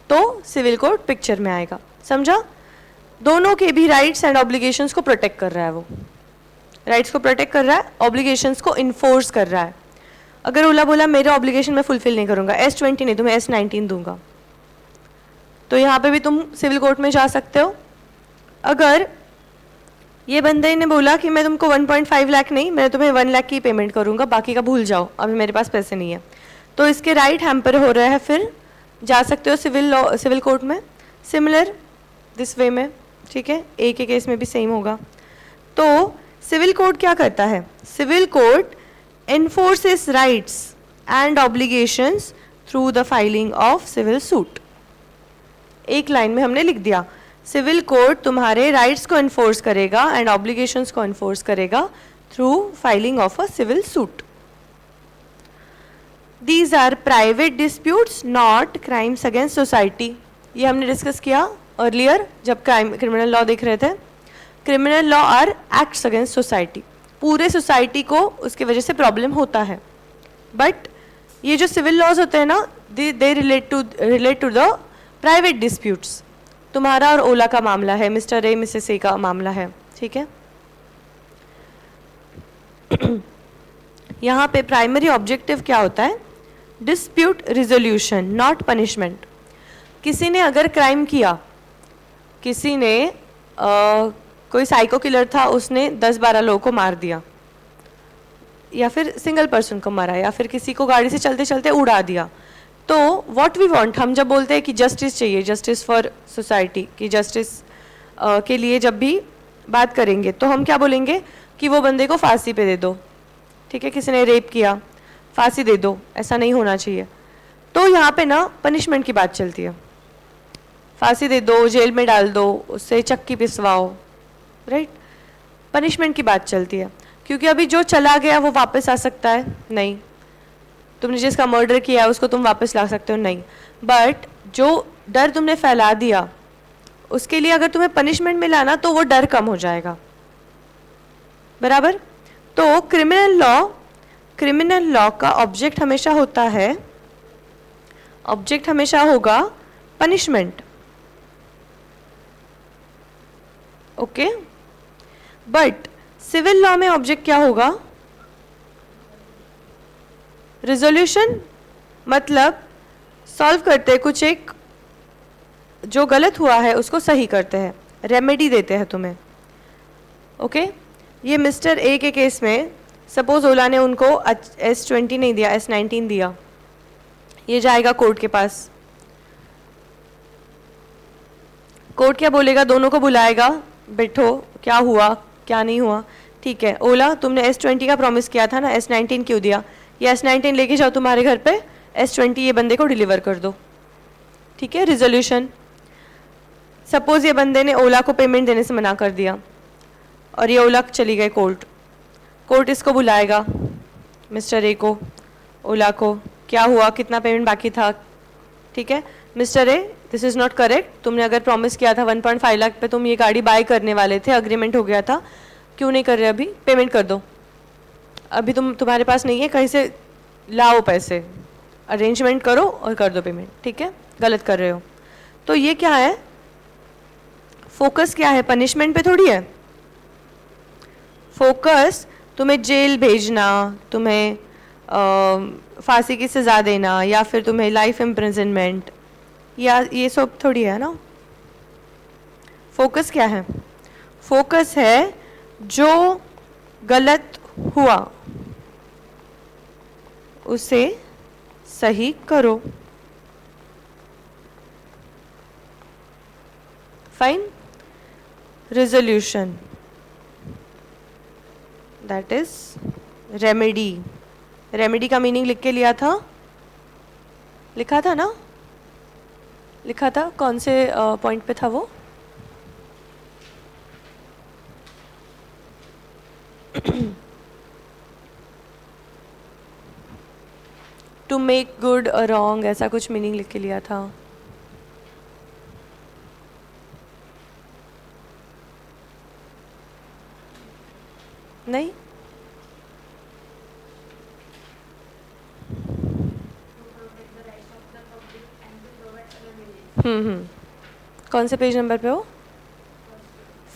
A: तो सिविल कोर्ट पिक्चर में आएगा. समझा? दोनों के भी राइट्स एंड ऑब्लिगेशंस को प्रोटेक्ट कर रहा है. वो राइट्स को प्रोटेक्ट कर रहा है, ऑब्लिगेशंस को इन्फोर्स कर रहा है. अगर ओला बोला मेरे ऑब्लिगेशन मैं फुलफिल नहीं करूँगा, S20 नहीं तुम्हें S19 दूंगा, तो यहाँ पे भी तुम सिविल कोर्ट में जा सकते हो. अगर ये बंदे ने बोला कि मैं तुमको 1.5 लाख नहीं, मैं तुम्हें 1 लाख की पेमेंट करूँगा, बाकी का भूल जाओ, अभी मेरे पास पैसे नहीं है। तो इसके राइट हैम्पर हो रहा है, फिर जा सकते हो सिविल लॉ, सिविल कोर्ट में, सिमिलर दिस वे में, ठीक है। ए के केस में भी सेम होगा। तो सिविल कोर्ट क्या करता है? Civil court enforces rights and obligations through the filing of civil suit. एक लाइन में हमने लिख दिया, सिविल कोर्ट तुम्हारे राइट्स को एनफोर्स करेगा एंड ऑब्लिगेशंस को एनफोर्स करेगा through filing of a civil suit. These are private disputes not crimes against society. ये हमने डिस्कस किया अर्लियर जब क्रिमिनल लॉ देख रहे थे। Criminal law are acts against society, पूरे सोसाइटी को उसकी वजह से प्रॉब्लम होता है। बट ये जो सिविल लॉज होते हैं ना, they relate to the private disputes. तुम्हारा और ओला का मामला है, मिस्टर ए मिसेस ए का मामला है, ठीक है। यहाँ पे प्राइमरी ऑब्जेक्टिव क्या होता है? Dispute resolution, not punishment. किसी ने अगर क्राइम किया, किसी ने कोई साइको किलर था, उसने 10-12 लोगों को मार दिया, या फिर सिंगल पर्सन को मारा, या फिर किसी को गाड़ी से चलते चलते उड़ा दिया, तो व्हाट वी वांट, हम जब बोलते हैं कि जस्टिस चाहिए, जस्टिस फॉर सोसाइटी, कि जस्टिस के लिए जब भी बात करेंगे तो हम क्या बोलेंगे कि वो बंदे को फांसी पे दे दो, ठीक है। किसी ने रेप किया, फांसी दे दो, ऐसा नहीं होना चाहिए। तो यहाँ पे ना पनिशमेंट की बात चलती है, फांसी दे दो, जेल में डाल दो, उससे चक्की पिसवाओ, राइट। पनिशमेंट की बात चलती है, क्योंकि अभी जो चला गया वो वापस आ सकता है? नहीं। तुमने जिसका मर्डर किया है उसको तुम वापस ला सकते हो? नहीं। बट जो डर तुमने फैला दिया, उसके लिए अगर तुम्हें पनिशमेंट मिला ना, तो वो डर कम हो जाएगा, बराबर। तो क्रिमिनल लॉ का ऑब्जेक्ट हमेशा होता है, ऑब्जेक्ट हमेशा होगा punishment, okay. But civil law में ऑब्जेक्ट क्या होगा? रिजोल्यूशन, मतलब सॉल्व करते हैं कुछ, एक जो गलत हुआ है उसको सही करते हैं, रेमेडी देते हैं तुम्हें, ओके। ये मिस्टर ए के केस में सपोज ओला ने उनको S20 नहीं दिया, S19 दिया, ये जाएगा कोर्ट के पास। कोर्ट क्या बोलेगा? दोनों को बुलाएगा, बैठो, क्या हुआ क्या नहीं हुआ, ठीक है। ओला, तुमने S20 का प्रॉमिस किया था ना, S19 क्यों दिया? ये S19 लेके जाओ तुम्हारे घर पे, S20 ये बंदे को डिलीवर कर दो, ठीक है। रिजोल्यूशन। सपोज ये बंदे ने ओला को पेमेंट देने से मना कर दिया और ये ओला चली गए कोर्ट। कोर्ट इसको बुलाएगा, मिस्टर ए को, ओला को, क्या हुआ, कितना पेमेंट बाकी था, ठीक है। Mister A, this is not correct, तुमने अगर प्रॉमिस किया था 1.5 लाख पे तुम ये गाड़ी बाय करने वाले थे, अग्रीमेंट हो गया था, क्यों नहीं कर रहे? अभी पेमेंट कर दो, अभी तुम्हारे पास नहीं है, कहीं से लाओ पैसे, अरेंजमेंट करो और कर दो पेमेंट, ठीक है। गलत कर रहे हो। तो ये क्या है? फोकस क्या है? पनिशमेंट पे थोड़ी है। फोकस तुम्हें जेल भेजना, तुम्हें फांसी की सज़ा देना, या फिर तुम्हें लाइफ इम्प्रिजनमेंट, या ये सब थोड़ी है ना। फोकस क्या है? फोकस है जो गलत हुआ उसे सही करो, fine. Resolution, that is remedy. Remedy का मीनिंग लिख के लिया था, लिखा था ना, लिखा था, कौन से पॉइंट पे था वो? टू मेक गुड और रॉन्ग, ऐसा कुछ मीनिंग लिख के लिया था। नहीं? कौन से पेज नंबर पे हो?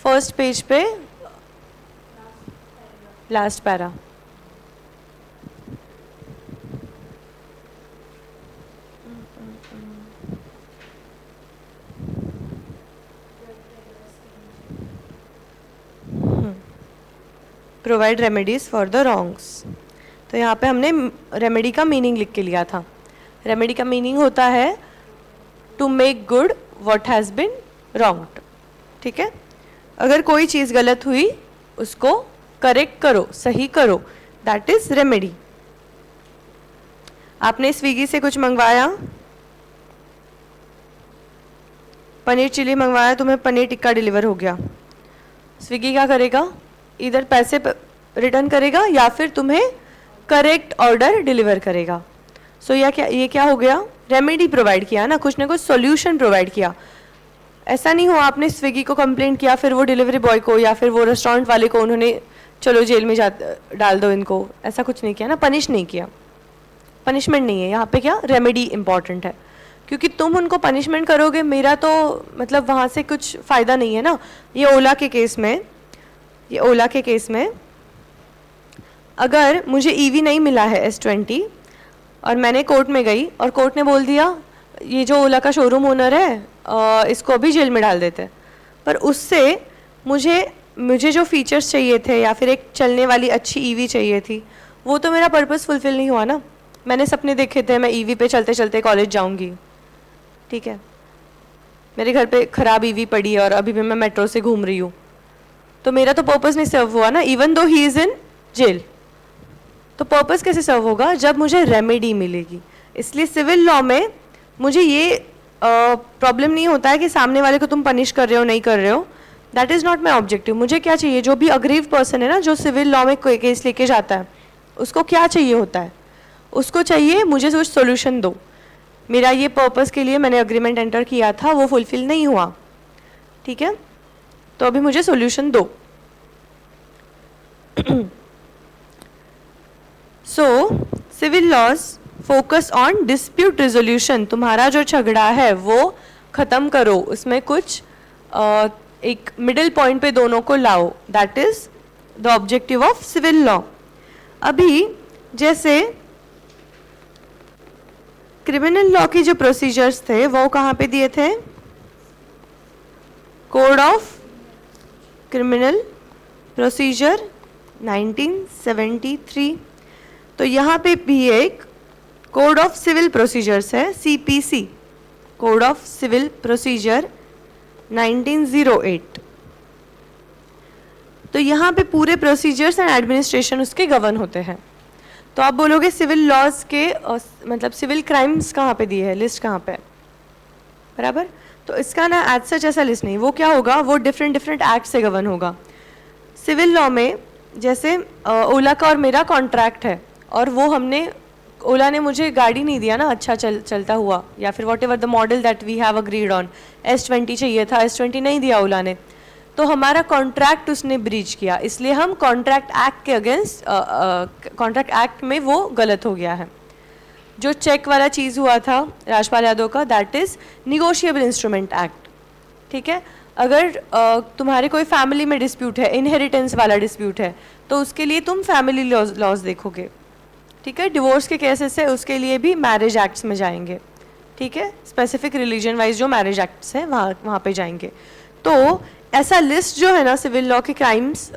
A: फर्स्ट पेज पे, last para. Provide remedies for the wrongs. तो यहाँ पे हमने रेमेडी का मीनिंग लिख के लिया था। रेमेडी का मीनिंग होता है to make good what has been wronged. ठीक है, अगर कोई चीज़ गलत हुई उसको करेक्ट करो, सही करो, दैट इज रेमेडी। आपने स्विगी से कुछ मंगवाया, पनीर चिली मंगवाया, तुम्हें पनीर टिक्का डिलीवर हो गया। स्विगी क्या करेगा? इधर पैसे रिटर्न करेगा या फिर तुम्हें करेक्ट ऑर्डर डिलीवर करेगा। सो ये क्या हो गया? रेमेडी प्रोवाइड किया ना, कुछ ना कुछ सॉल्यूशन प्रोवाइड किया। ऐसा नहीं हो आपने स्विगी को कंप्लेंट किया, फिर वो डिलीवरी बॉय को या फिर वो रेस्टोरेंट वाले को उन्होंने चलो जेल में डाल दो इनको, ऐसा कुछ नहीं किया ना, पनिश नहीं किया। पनिशमेंट नहीं है यहाँ पे, क्या रेमेडी इंपॉर्टेंट है, क्योंकि तुम उनको पनिशमेंट करोगे, मेरा तो मतलब वहाँ से कुछ फ़ायदा नहीं है ना। ये ओला के केस में अगर मुझे ईवी नहीं मिला है S20 और मैंने कोर्ट में गई और कोर्ट ने बोल दिया ये जो ओला का शोरूम ओनर है इसको अभी जेल में डाल देते, पर उससे मुझे जो फीचर्स चाहिए थे या फिर एक चलने वाली अच्छी ईवी चाहिए थी, वो तो मेरा पर्पस फुलफिल नहीं हुआ ना। मैंने सपने देखे थे मैं ईवी पे चलते चलते कॉलेज जाऊंगी, ठीक है, मेरे घर पे ख़राब ईवी पड़ी है और अभी भी मैं मेट्रो से घूम रही हूँ, तो मेरा तो पर्पस नहीं सर्व हुआ ना, even though he is in jail. तो पर्पस कैसे सर्व होगा? जब मुझे रेमेडी मिलेगी। इसलिए सिविल लॉ में मुझे ये प्रॉब्लम नहीं होता है कि सामने वाले को तुम पनिश कर रहे हो नहीं कर रहे हो, that is not my objective. मुझे क्या चाहिए? जो भी अग्रीव पर्सन है ना, जो सिविल लॉ में कोई केस लेके जाता है, उसको क्या चाहिए होता है? उसको चाहिए मुझे कुछ सोल्यूशन दो। मेरा ये पर्पस के लिए मैंने अग्रीमेंट एंटर किया था, वो फुलफिल नहीं हुआ, ठीक है, तो अभी मुझे सोल्यूशन दो। So civil laws focus on dispute resolution. तुम्हारा जो झगड़ा है वो ख़त्म करो, उसमें कुछ एक मिडिल पॉइंट पे दोनों को लाओ, that is the objective of civil law. अभी जैसे क्रिमिनल लॉ की जो प्रोसीजर्स थे वो कहाँ पे दिए थे? Code of criminal procedure 1973। तो यहाँ पे भी एक कोड ऑफ सिविल प्रोसीजर्स है, CPC, code of civil procedure 1908। तो यहाँ पे पूरे प्रोसीजर्स एंड एडमिनिस्ट्रेशन उसके गवर्न होते हैं। तो आप बोलोगे सिविल लॉज के मतलब सिविल क्राइम्स कहाँ पे दिए है, लिस्ट कहाँ पे है, बराबर? तो इसका ना एज सच ऐसा लिस्ट नहीं, वो क्या होगा, वो डिफरेंट एक्ट से गवर्न होगा। सिविल लॉ में जैसे ओला का और मेरा कॉन्ट्रैक्ट है और वो ओला ने मुझे गाड़ी नहीं दिया ना अच्छा चलता हुआ, या फिर whatever the model that we have agreed on, S20 चाहिए था, S20 नहीं दिया ओला ने, तो हमारा कॉन्ट्रैक्ट उसने ब्रीच किया, इसलिए हम कॉन्ट्रैक्ट एक्ट के अगेंस्ट कॉन्ट्रैक्ट एक्ट में वो गलत हो गया है। जो चेक वाला चीज़ हुआ था राजपाल यादव का, that is negotiable instrument act, ठीक है। अगर तुम्हारे कोई फैमिली में डिस्प्यूट है, इनहेरिटेंस वाला डिस्प्यूट है, तो उसके लिए तुम फैमिली लॉज देखोगे, ठीक है। डिवोर्स के केसेस है उसके लिए भी मैरिज एक्ट्स में जाएंगे, ठीक है, स्पेसिफिक रिलीजन वाइज जो मैरिज एक्ट्स हैं वहाँ पे जाएंगे। तो ऐसा लिस्ट जो है ना सिविल लॉ के क्राइम्स,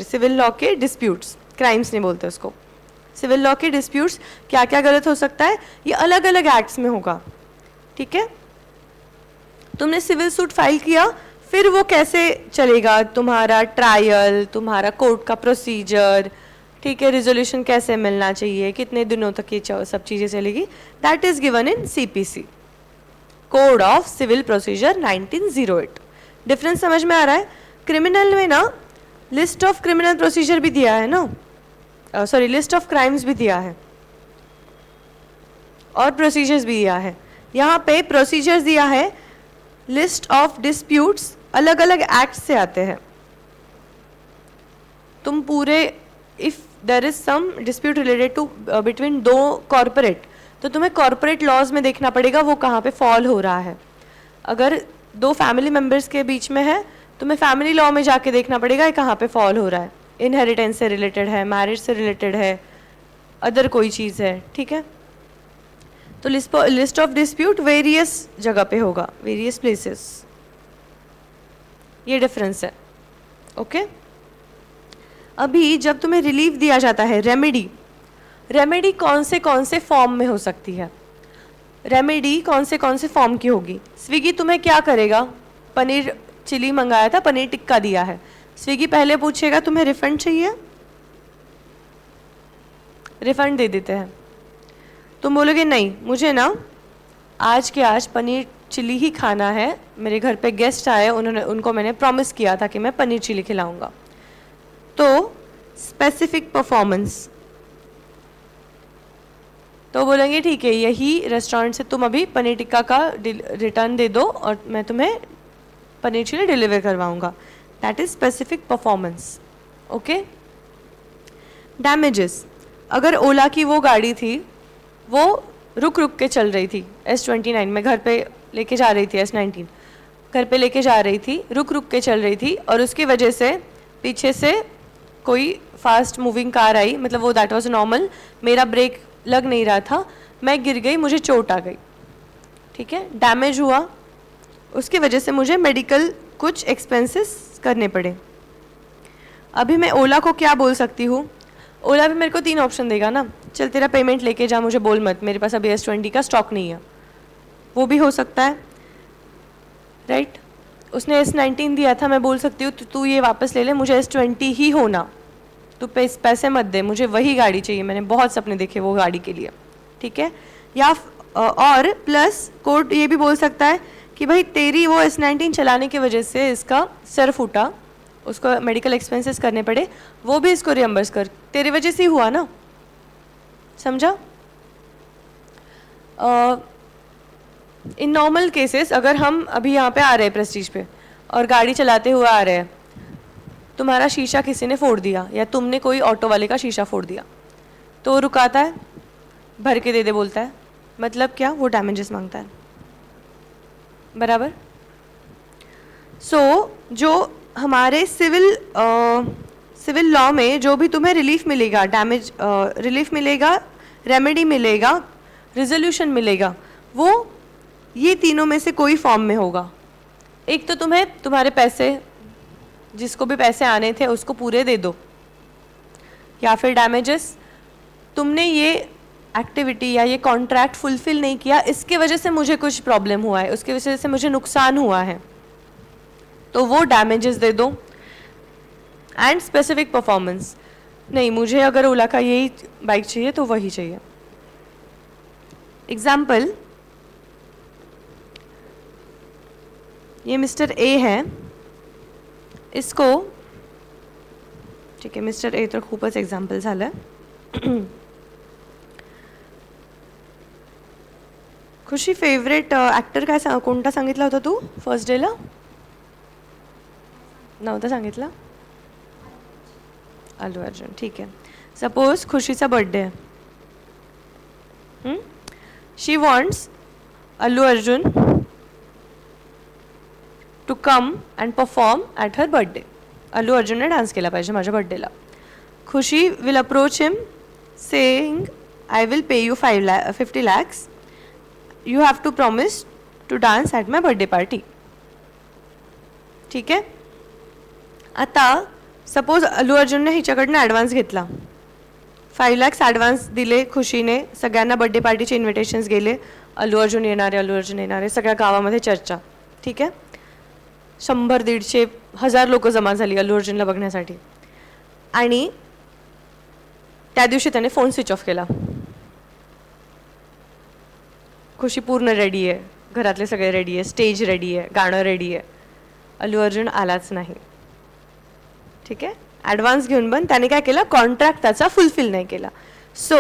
A: सिविल लॉ के डिस्प्यूट्स, क्राइम्स नहीं बोलते उसको, सिविल लॉ के डिस्प्यूट्स क्या क्या गलत हो सकता है, ये अलग अलग एक्ट्स में होगा, ठीक है। तुमने सिविल सूट फाइल किया, फिर वो कैसे चलेगा, तुम्हारा ट्रायल, तुम्हारा कोर्ट का प्रोसीजर, ठीक है, रिजोल्यूशन कैसे मिलना चाहिए, कितने दिनों तक ये सब चीज़ें चलेगी, that is given in CPC, code of civil procedure 1908। Difference समझ में आ रहा है? क्रिमिनल में ना लिस्ट ऑफ क्रिमिनल प्रोसीजर भी दिया है ना, सॉरी लिस्ट ऑफ क्राइम्स भी दिया है और प्रोसीजर्स भी दिया है। यहाँ पे प्रोसीजर्स दिया है, लिस्ट ऑफ डिस्प्यूट्स अलग अलग एक्ट से आते हैं। तुम पूरे if there is some dispute related to between दो कॉरपोरेट, तो तुम्हें कॉरपोरेट लॉज में देखना पड़ेगा वो कहाँ पे फॉल हो रहा है। अगर दो फैमिली मेम्बर्स के बीच में है, तुम्हें फैमिली लॉ में जाके देखना पड़ेगा ये कहाँ पे फॉल हो रहा है, इनहेरिटेंस से रिलेटेड है, मैरिज से रिलेटेड है, अदर कोई चीज़ है, ठीक है। तो लिस्ट ऑफ डिस्प्यूट वेरियस जगह पे होगा, वेरियस प्लेसेस, ये डिफरेंस है, ओके। अभी जब तुम्हें रिलीफ दिया जाता है, रेमेडी, रेमेडी कौन से फॉर्म में हो सकती है? रेमेडी कौन से फॉर्म की होगी? स्विगी तुम्हें क्या करेगा? पनीर चिली मंगाया था, पनीर टिक्का दिया है, स्विगी पहले पूछेगा तुम्हें रिफंड चाहिए, रिफंड दे देते हैं। तुम बोलोगे नहीं, मुझे ना आज के आज पनीर चिली ही खाना है, मेरे घर पे गेस्ट आए, उनको मैंने प्रॉमिस किया था कि मैं पनीर चिली खिलाऊंगा। तो स्पेसिफिक परफॉर्मेंस, तो बोलेंगे ठीक है, यही रेस्टोरेंट से तुम अभी पनीर टिक्का का रिटर्न दे दो और मैं तुम्हें पनीर चिली डिलीवर करवाऊंगा। That is specific performance. Okay. Damages, अगर ओला की वो गाड़ी थी, वो रुक रुक के चल रही थी, S29 में घर पे लेके जा रही थी, S19 घर पे लेके जा रही थी, रुक रुक के चल रही थी, और उसकी वजह से पीछे से कोई फास्ट मूविंग कार आई, मतलब वो दैट वाज नॉर्मल, मेरा ब्रेक लग नहीं रहा था, मैं गिर गई, मुझे चोट आ गई, ठीक है, डैमेज हुआ, उसकी वजह से मुझे मेडिकल कुछ एक्सपेंसेस करने पड़े। अभी मैं ओला को क्या बोल सकती हूँ? ओला भी मेरे को 3 ऑप्शन देगा ना, चल तेरा पेमेंट लेके जा, मुझे बोल मत, मेरे पास अभी S20 का स्टॉक नहीं है, वो भी हो सकता है, राइट। उसने S19 दिया था, मैं बोल सकती हूँ तू ये वापस ले ले, मुझे S20 ही होना, तू पैसे मत दे, मुझे वही गाड़ी चाहिए, मैंने बहुत सपने देखे वो गाड़ी के लिए, ठीक है। या और प्लस कोर्ट ये भी बोल सकता है कि भाई तेरी वो S19 चलाने की वजह से इसका सर फूटा, उसको मेडिकल एक्सपेंसेस करने पड़े, वो भी इसको रियम्बर्स कर, तेरी वजह से ही हुआ ना, समझा। इन नॉर्मल केसेस अगर हम अभी यहाँ पे आ रहे हैं प्रेस्टीज पे और गाड़ी चलाते हुए आ रहे हैं, तुम्हारा शीशा किसी ने फोड़ दिया या तुमने कोई ऑटो वाले का शीशा फोड़ दिया, तो वो रुकाता है, भर के दे दे बोलता है, मतलब क्या, वो डैमेजेस मांगता है, बराबर। सो जो हमारे सिविल लॉ में जो भी तुम्हें रिलीफ मिलेगा, डैमेज रिलीफ मिलेगा, रेमेडी मिलेगा, रिजोल्यूशन मिलेगा, वो ये तीनों में से कोई फॉर्म में होगा। एक तो तुम्हें तुम्हारे पैसे, जिसको भी पैसे आने थे उसको पूरे दे दो, या फिर डैमेजेस, तुमने ये एक्टिविटी या ये कॉन्ट्रैक्ट फुलफिल नहीं किया, इसके वजह से मुझे कुछ प्रॉब्लम हुआ है, उसकी वजह से मुझे नुकसान हुआ है, तो वो डैमेजेस दे दो। एंड स्पेसिफिक परफॉर्मेंस, नहीं मुझे अगर ओला का यही बाइक चाहिए तो वही चाहिए। एग्जाम्पल, ये मिस्टर ए है, इसको, ठीक आहे, मिस्टर ए तर खूपच एक्झाम्पल झालं. खुशी फेवरेट ॲक्टर काय कोणता सांगितला होता तू फर्स्ट डेला? नव्हता सांगितला? अल्लू अर्जुन. ठीक आहे. सपोज खुशीचा बर्थडे आहे. She wants Allu Arjun to come and perform at her birthday. Allu अर्जुनने डान्स केला पाहिजे माझ्या बर्थडेला. Khushi will approach him saying I will pay you 50 lakhs. You have to promise to dance at my birthday party. ठीक आहे. आता सपोज अल्लू अर्जुनने हिच्याकडनं advance घेतला, 5 lakhs advance दिले खुशीने, सगळ्यांना बर्थडे पार्टीचे इन्व्हिटेशन्स गेले, अल्लू अर्जुन येणार आहे, अल्लू अर्जुन येणार आहे, सगळ्या गावामध्ये चर्चा. ठीक आहे. 100-150-1000 लोक जमा झाली अल्लू अर्जुनला बघण्यासाठी. आणि त्या दिवशी त्याने फोन स्विच ऑफ केला. खुशी पूर्ण रेडी आहे, घरातले सगळे रेडी आहे, स्टेज रेडी आहे, गाणं रेडी आहे, अल्लू अर्जुन आलाच नाही. ठीक आहे. ॲडव्हान्स घेऊन पण त्याने काय केलं, कॉन्ट्रॅक्ट त्याचा फुलफिल नाही केला. सो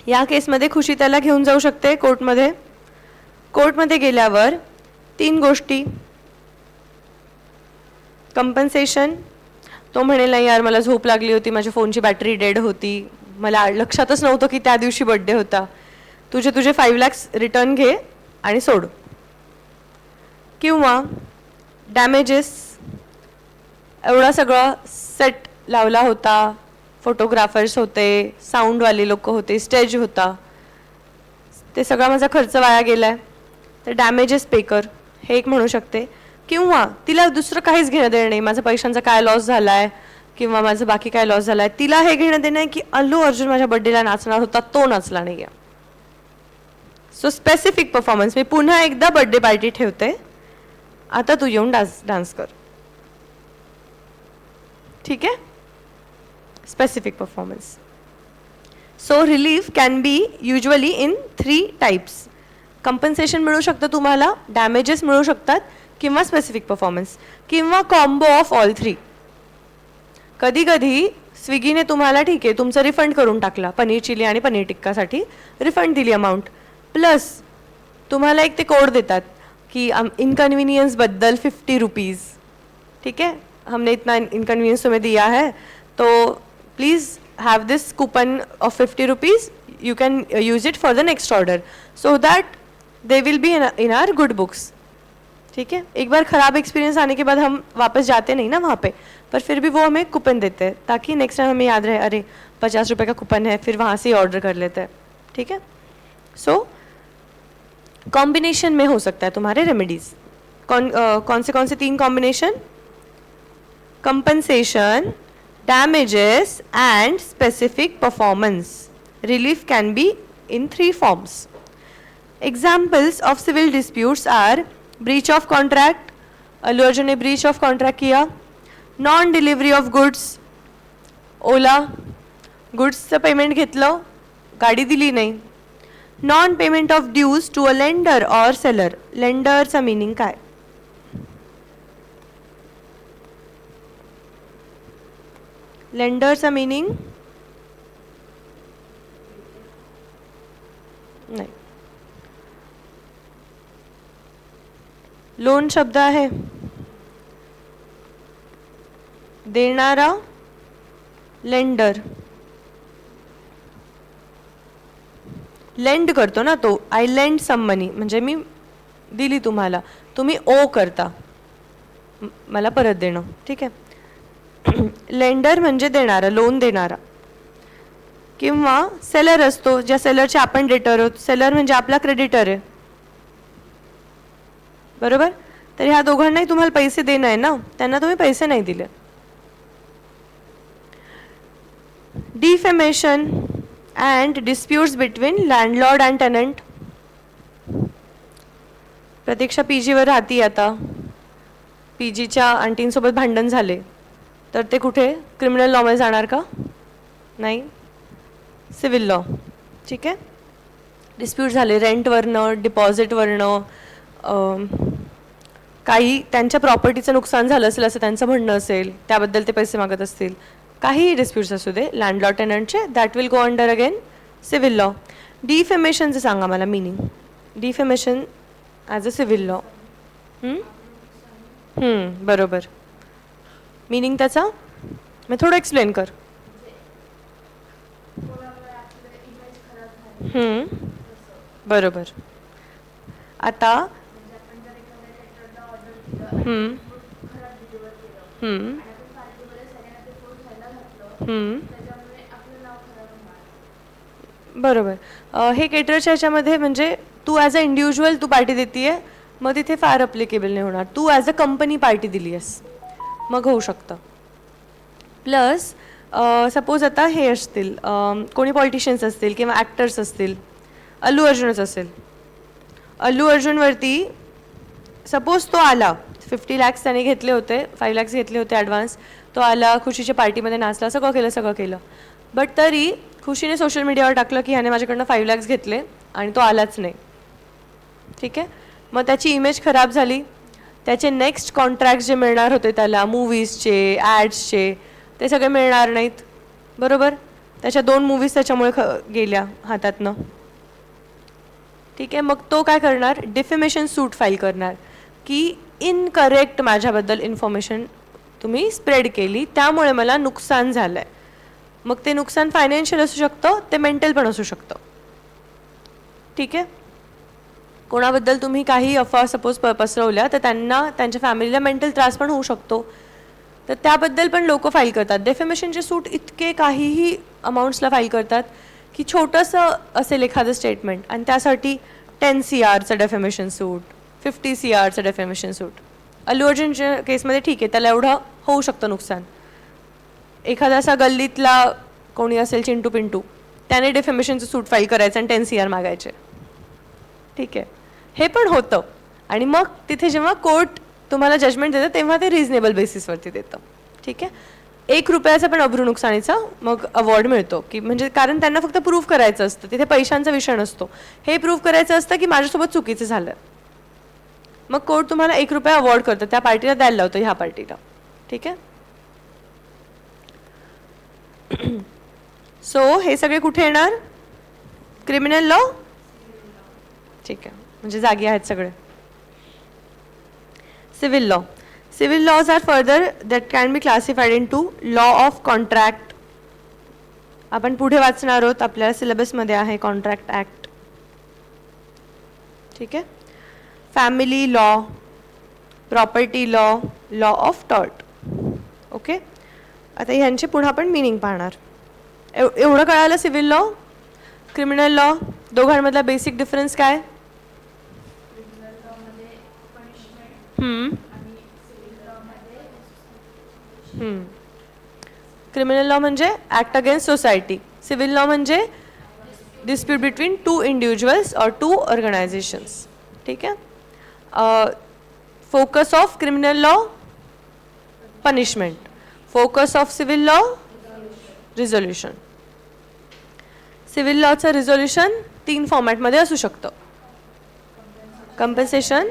A: या केसमध्ये खुशी त्याला घेऊन जाऊ शकते कोर्टमध्ये. कोर्टमध्ये गेल्यावर 3 गोष्टी, कंपन्सेशन, तो म्हणेल नाही यार मला झोप लागली होती, माझ्या फोनची बॅटरी डेड होती, मला लक्षातच नव्हतं की त्या दिवशी बर्थडे होता, तुझे 5 lakhs रिटर्न घे आणि सोड. किंवा डॅमेजेस, एवढा सगळं सेट लावला होता, फोटोग्राफर्स होते, साऊंडवाले लोक होते, स्टेज होता, ते सगळा माझा खर्च वाया गेला आहे, तर डॅमेजेस पे कर, हे एक म्हणू शकते. किंवा तिला दुसरं काहीच घेणं देणं नाही, माझा पैशांचा काय लॉस झाला आहे, किंवा माझं बाकी काय लॉस झाला आहे, तिला हे घेणं देणं आहे की अल्लू अर्जुन माझ्या बर्थडेला नाचणार होता, तो नाचला नाही आहे. So specific performance. मी पुन्हा एकदा बर्थडे पार्टी ठेवते, आता तू येऊन डान्स कर. ठीक आहे. Specific performance. So relief can be usually in 3 types. Compensation मिळू शकतं तुम्हाला, डॅमेजेस मिळू शकतात, किंवा स्पेसिफिक परफॉर्मन्स, किंवा कॉम्बो ऑफ ऑल 3. कधी कधी स्विगीने तुम्हाला ठीक आहे तुमचं रिफंड करून टाकला, पनीर चिली आणि पनीर टिक्कासाठी रिफंड दिली अमाऊंट, प्लस तुम्हाला एक ते कोड देतात कि इनकन्वीनियंसबद्दल 50 रुपीज़. ठीक है, हमने इतना इनकन्वीनियंस तुम्हें दिया है, तो please have this coupon of 50 rupees, you can use it for the next order, so that they will be in our good books. ठीक है, एक बार ख़राब एक्सपीरियंस आने के बाद हम वापस जाते नहीं ना वहाँ पे, पर फिर भी वो हमें कूपन देते हैं ताकि नेक्स्ट टाइम हमें याद रहे, अरे 50 रुपये का कूपन है, फिर वहाँ से ही ऑर्डर कर लेते हैं. ठीक है. सो कॉम्बिनेशन में हो सकता है तुम्हारे रेमेडीज़. कौन से 3 combination? Compensation, damages and specific performance. Relief can be in 3 forms. Examples of civil disputes are breach of contract, Allu Arjun ने ब्रीच ऑफ कॉन्ट्रैक्ट किया. Non delivery of goods, Ola गुड्सचं पेमेंट घेतलं, गाडी दिली नाही. Non payment of dues to a lender और seller. लेंडरचा meaning काय? लेंडरचा मीनिंग नाही. लोन शब्द आहे. देणारा लेंडर, लेंड करतो ना तो. आय लेंड सम मनी म्हणजे मी दिली तुम्हाला, तुम्ही ओ करता, मला परत देणं. ठीक आहे. लेंडर म्हणजे देणारा, लोन देणारा. किंवा सेलर असतो, ज्या सेलरचे आपण डेटर आहोत. सेलर म्हणजे आपला क्रेडिटर आहे, बरोबर. तर ह्या दोघांनाही तुम्हाला पैसे देणं आहे ना, त्यांना तुम्ही पैसे नाही दिले. Defamation and disputes between landlord and tenant. प्रतीक्षा पीजीवर राहती, आता पीजीच्या आंटींसोबत भांडण झाले, तर ते कुठे क्रिमिनल लॉमध्ये जाणार का? नाही, सिव्हिल लॉ. ठीक आहे. डिस्प्यूट झाले रेंटवरनं, डिपॉझिटवरनं, काही त्यांच्या प्रॉपर्टीचं नुकसान झालं असेल असं त्यांचं म्हणणं असेल, त्याबद्दल ते पैसे मागत असतील, काही डिस्प्यूट्स असू दे लँडलॉर्ड टेनंटचे, that will go under again civil law. डिफेमेशनचं सांगा मला meaning. Defamation as a civil law. बरोबर. मीनिंग त्याचा मी थोडं एक्सप्लेन कर. बरोबर. आता बरोबर. हे केटरच्या ह्याच्यामध्ये म्हणजे तू ॲज अ इंडिव्हिज्युअल तू पार्टी देतीये, मग तिथे फार अप्लिकेबल नाही होणार. तू ॲज अ कंपनी पार्टी दिली आहेस, मग होऊ शकतं. प्लस सपोज आता हे असतील, कोणी पॉलिटिशियन्स असतील किंवा ॲक्टर्स असतील, अल्लू अर्जुनच असेल. अल्लू अर्जुनवरती सपोज तो आला, 50 lakhs त्याने घेतले होते, 5 lakhs घेतले होते ॲडव्हान्स, तो आला खुशीच्या पार्टीमध्ये नाचला, सगळं केलं. बट तरी खुशीने सोशल मीडियावर टाकलं की ह्याने माझ्याकडनं 5 lakhs घेतले आणि तो आलाच नाही. ठीक आहे. मग त्याची इमेज खराब झाली. त्याचे नेक्स्ट कॉन्ट्रॅक्ट जे मिळणार होते त्याला, मूवीजचे, ॲड्सचे, ते सगळे मिळणार नाहीत, बरोबर. त्याच्या 2 मूवीज त्याच्यामुळे गेल्या हातातनं. ठीक आहे. मग तो काय करणार? डिफेमेशन सूट फाईल करणार की इनकरेक्ट माझ्याबद्दल इन्फॉर्मेशन तुम्ही स्प्रेड केली, त्यामुळे मला नुकसान झालं आहे. मग ते नुकसान फायनान्शियल असू शकतं, ते मेंटल पण असू शकतं. ठीक आहे. कोणाबद्दल तुम्ही काही अफवा सपोज पसरवल्या तर त्यांना, त्यांच्या फॅमिलीला मेंटल त्रास पण होऊ शकतो, तर त्याबद्दल पण लोक फाईल करतात. डेफेमेशनचे सूट इतके काहीही अमाऊंट्सला फाईल करतात की छोटंसं असेल एखादं स्टेटमेंट आणि त्यासाठी 10 CRचं डेफेमेशन सूट, 50 CRचं डेफेमेशन सूट. अल्लू अर्जुनच्या केसमध्ये ठीक आहे, त्याला एवढं होऊ शकतं नुकसान, एखादा असा गल्लीतला कोणी असेल चिंटू पिंटू, त्याने डिफेमेशनचं सूट फाईल करायचं आणि 10 CR मागायचे. ठीक आहे, हे पण होतं. आणि मग तिथे जेव्हा कोर्ट तुम्हाला जजमेंट देतं तेव्हा ते रिझनेबल बेसिसवरती देतं. ठीक आहे, 1 रुपयाचा पण अब्रू नुकसानीचा मग अवॉर्ड मिळतो, की म्हणजे कारण त्यांना फक्त प्रूव्ह करायचं असतं, तिथे पैशांचा विषय नसतो. हे प्रूव्ह करायचं असतं की माझ्यासोबत चुकीचं झालं, मग कोर्ट तुम्हाला 1 रुपया अवॉर्ड करतं, त्या पार्टीला द्यायला लावतं, ह्या पार्टीला. ठीक आहे. सो हे सगळे कुठे येणार? Criminal law. ठीक आहे, म्हणजे जागी आहेत सगळे. Civil law. Civil laws are further that can be classified into law of contract. आपण पुढे वाचणार आहोत, आपल्या सिलेबसमध्ये आहे कॉन्ट्रॅक्ट ॲक्ट. ठीक आहे. Family law, property law, law of tort. Okay, आता ह्यांचे पुढे आपण मिनिंग पाहणार. एवढं कळालं सिव्हिल लॉ, क्रिमिनल लॉ, दोघांमधला बेसिक डिफरन्स काय? क्रिमिनल लॉ म्हणजे act against society, civil law म्हणजे डिस्प्यूट बिटवीन 2 इंडिव्हिज्युअल्स और 2 ऑर्गनायझेशन्स. ठीक आहे. Focus of criminal law punishment, focus of civil law resolution. Civil लॉचं रिझोल्युशन 3 फॉर्मॅटमध्ये असू शकतं. कंपन्सेशन.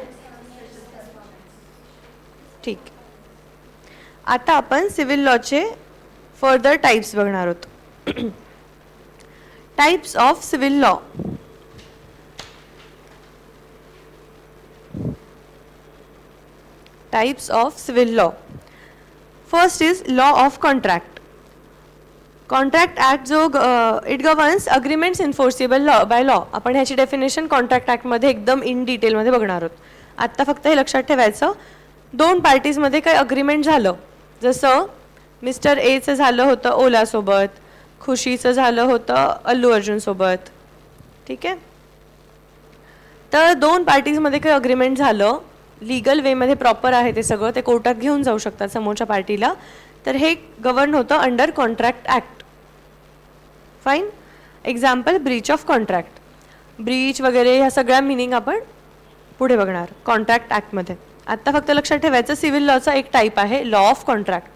A: ठीक. आता आपण सिव्हिल लॉचे फर्दर टाइप्स बघणार आहोत. Types of civil law. Types of civil law. First is law of contract. Contract act जो it governs agreements enforceable law by law. आपण ह्याची डेफिनेशन कॉन्ट्रॅक्ट ॲक्टमध्ये एकदम इन डिटेलमध्ये बघणार आहोत. आत्ता फक्त हे लक्षात ठेवायचं, 2 पार्टीजमध्ये काही अग्रीमेंट झालं, जसं मिस्टर एचं झालं होतं ओलासोबत, खुशीचं झालं होतं अल्लू अर्जुनसोबत. ठीक आहे. तर 2 पार्टीजमध्ये काही अग्रीमेंट झालं, लीगल वेमध्ये प्रॉपर आहे ते सगळं, ते कोर्टात घेऊन जाऊ शकतात समोरच्या पार्टीला, तर हे गव्हर्न होतं under contract act. Fine. Example breach of contract, breach वगैरे ह्या सगळ्या मिनिंग आपण पुढे बघणार कॉन्ट्रॅक्ट ॲक्टमध्ये. आत्ता फक्त लक्षात ठेवायचं सिव्हिल लॉचा एक टाईप आहे law of contract.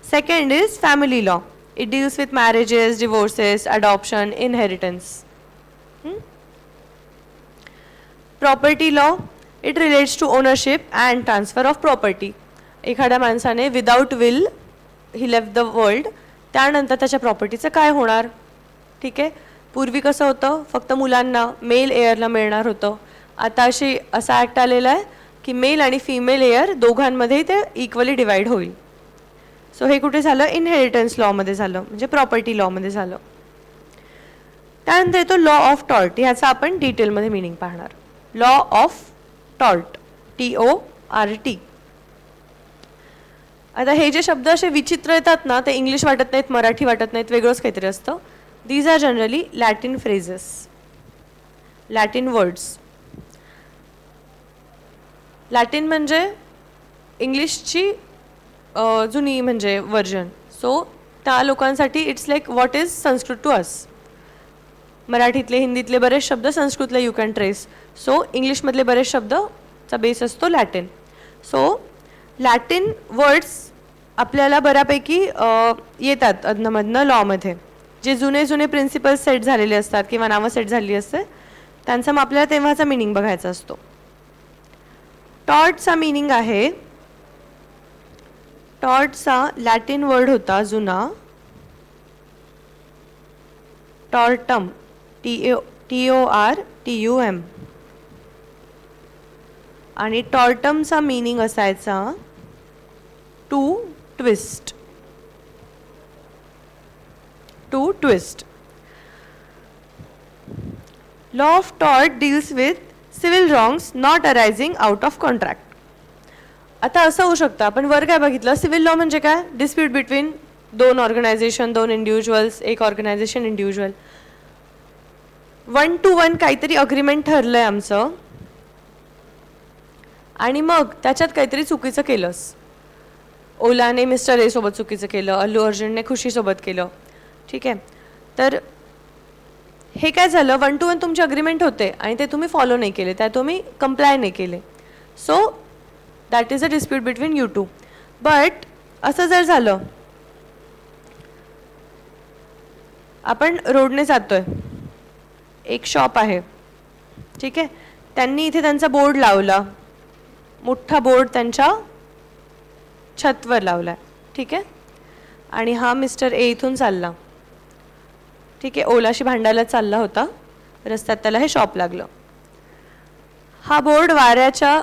A: Second is family law. It deals with marriages, divorces, adoption, inheritance. Property law. It relates to ownership and transfer of property. एखाद्या माणसाने without will he left the world, त्यानंतर त्याच्या प्रॉपर्टीचं काय होणार? ठीक आहे. पूर्वी कसं होतं, फक्त मुलांना मेल एअरला मिळणार होतं. आता असा ॲक्ट आलेला आहे की मेल आणि फिमेल एअर दोघांमध्ये ते इक्वली डिवाइड होईल. सो हे कुठे झालं? इनहेरिटन्स लॉमध्ये झालं, म्हणजे प्रॉपर्टी लॉमध्ये झालं. त्यानंतर येतो लॉ ऑफ टॉर्ट. ह्याचा आपण डिटेलमध्ये मिनिंग पाहणार. Law of tort, TORT. आता हे जे शब्द असे विचित्र येतात ना, ते इंग्लिश वाटत नाहीत, मराठी वाटत नाहीत, वेगळंच काहीतरी असतं. These are generally Latin phrases, Latin words. Latin म्हणजे इंग्लिशची जुनी म्हणजे व्हर्जन. सो त्या लोकांसाठी it's like what is Sanskrit to us. मराठीतले, हिंदीतले बरेच शब्द संस्कृतला यू कॅन ट्रेस. सो इंग्लिशमधले बरेच शब्दचा बेस असतो लॅटिन. सो लॅटिन वर्ड्स आपल्याला बऱ्यापैकी येतात अधनमधनं लॉमध्ये. जे जुने जुने प्रिन्सिपल्स सेट झालेले असतात किंवा नावं सेट झालेली असते, त्यांचा मग आपल्याला तेव्हाचा मिनिंग बघायचा असतो. टॉर्टचा मिनिंग आहे, टॉर्टचा लॅटिन वर्ड होता जुना टॉर्टम, TORTUM. आणि टॉर्टमचा मिनिंग असायचा to twist, to twist. Law of tort deals with civil wrongs not arising out of contract. आता असं होऊ शकतं, आपण वर काय बघितलं, सिव्हिल लॉ म्हणजे काय? Dispute between 2 organisation, 2 individuals, 1 organisation, individual. 1 to 1 काहीतरी अग्रीमेंट ठरलंय आमचं, आणि मग त्याच्यात काहीतरी चुकीचं केलंस. ओलाने मिस्टर ए सोबत चुकीचं केलं, अल्लू अर्जुनने खुशीसोबत केलं, ठीक आहे. तर हे काय झालं, 1 to 1 तुमचे अग्रीमेंट होते आणि ते तुम्ही फॉलो नाही केले, त्या तुम्ही कंप्लाय नाही केले. So that is a dispute between you two. But असं जर झालं, आपण रोडने जातोय, एक शॉप आहे, ठीक आहे, त्यांनी इथे त्यांचा बोर्ड लावला, मोठा बोर्ड त्यांच्या छतवर लावला, ठीक आहे, आणि हा मिस्टर ए इथून चालला, ठीक आहे, ओलाशी भांडायला चालला होता, रस्त्यात त्याला हे शॉप लागलं. हा बोर्ड वाऱ्याच्या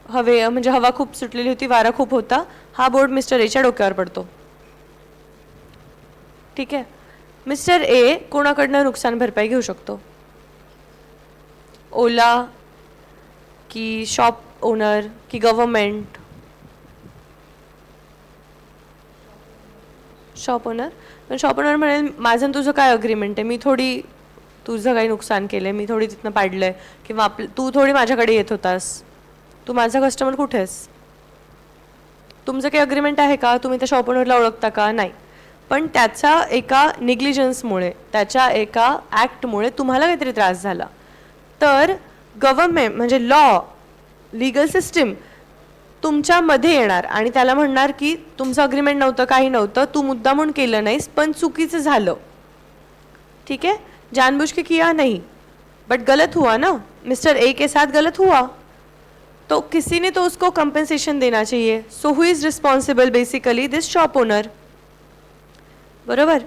A: म्हणजे हवा खूप सुटलेली होती, वारा खूप होता, हा बोर्ड मिस्टर एच्या डोक्यावर पडतो, ठीक आहे. मिस्टर ए कोणाकडनं नुकसान भरपाई घेऊ शकतो? ओला की शॉप ओनर की गव्हर्मेंट? Shop owner. पण शॉप ओनर म्हणेल माझं तुझं काय अग्रीमेंट आहे, मी थोडी तुझं काही नुकसान केलं आहे, मी थोडी तिथनं पाडलं आहे, किंवा तू थोडी माझ्याकडे येत होतास, तू माझा कस्टमर कुठे आहेस, तुमचं काही अग्रीमेंट आहे का, तुम्ही त्या शॉप ओनरला ओळखता का? नाही. पण त्याच्या एका निग्लिजन्समुळे, त्याच्या एका ॲक्टमुळे तुम्हाला काहीतरी त्रास झाला, तर गव्हर्मेंट म्हणजे लॉ, लीगल सिस्टीम तुमच्यामध्ये येणार आणि त्याला म्हणणार की तुमचं अग्रीमेंट नव्हतं, काही नव्हतं, तू मुद्दामून केलं नाहीस, पण चुकीचं झालं, ठीक है, जानबूझ के किया नहीं बट गलत हुआ ना, मिस्टर ए के साथ गलत हुआ, तो किसी ने तो उसको कंपनसेशन देना चाहिए. So who is responsible? Basically this shop owner, बरोबर.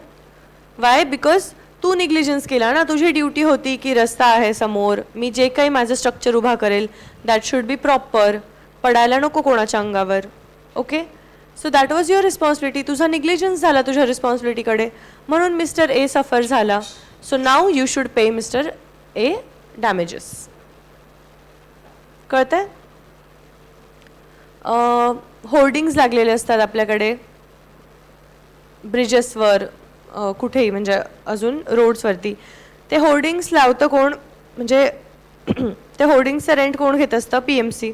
A: वाय? बिकॉज तू निग्लिजन्स केला ना, तुझी ड्यूटी होती की रस्ता आहे समोर, मी जे काही माझं स्ट्रक्चर उभा करेल दॅट शुड बी प्रॉपर, पडायला नको कोणाच्या अंगावर, okay. So that was your responsibility, तुझा निग्लिजन्स झाला तुझ्या रिस्पॉन्सिबिलिटीकडे, म्हणून मिस्टर ए सफर झाला. So now you should pay mister A damages. कळतंय? होर्डिंग्स लागलेले असतात आपल्याकडे ब्रिजेसवर, कुठेही, म्हणजे अजून रोड्सवरती. ते होर्डिंग्स लावतं कोण, म्हणजे ते होर्डिंग्सचं रेंट कोण घेत असतं? PMC.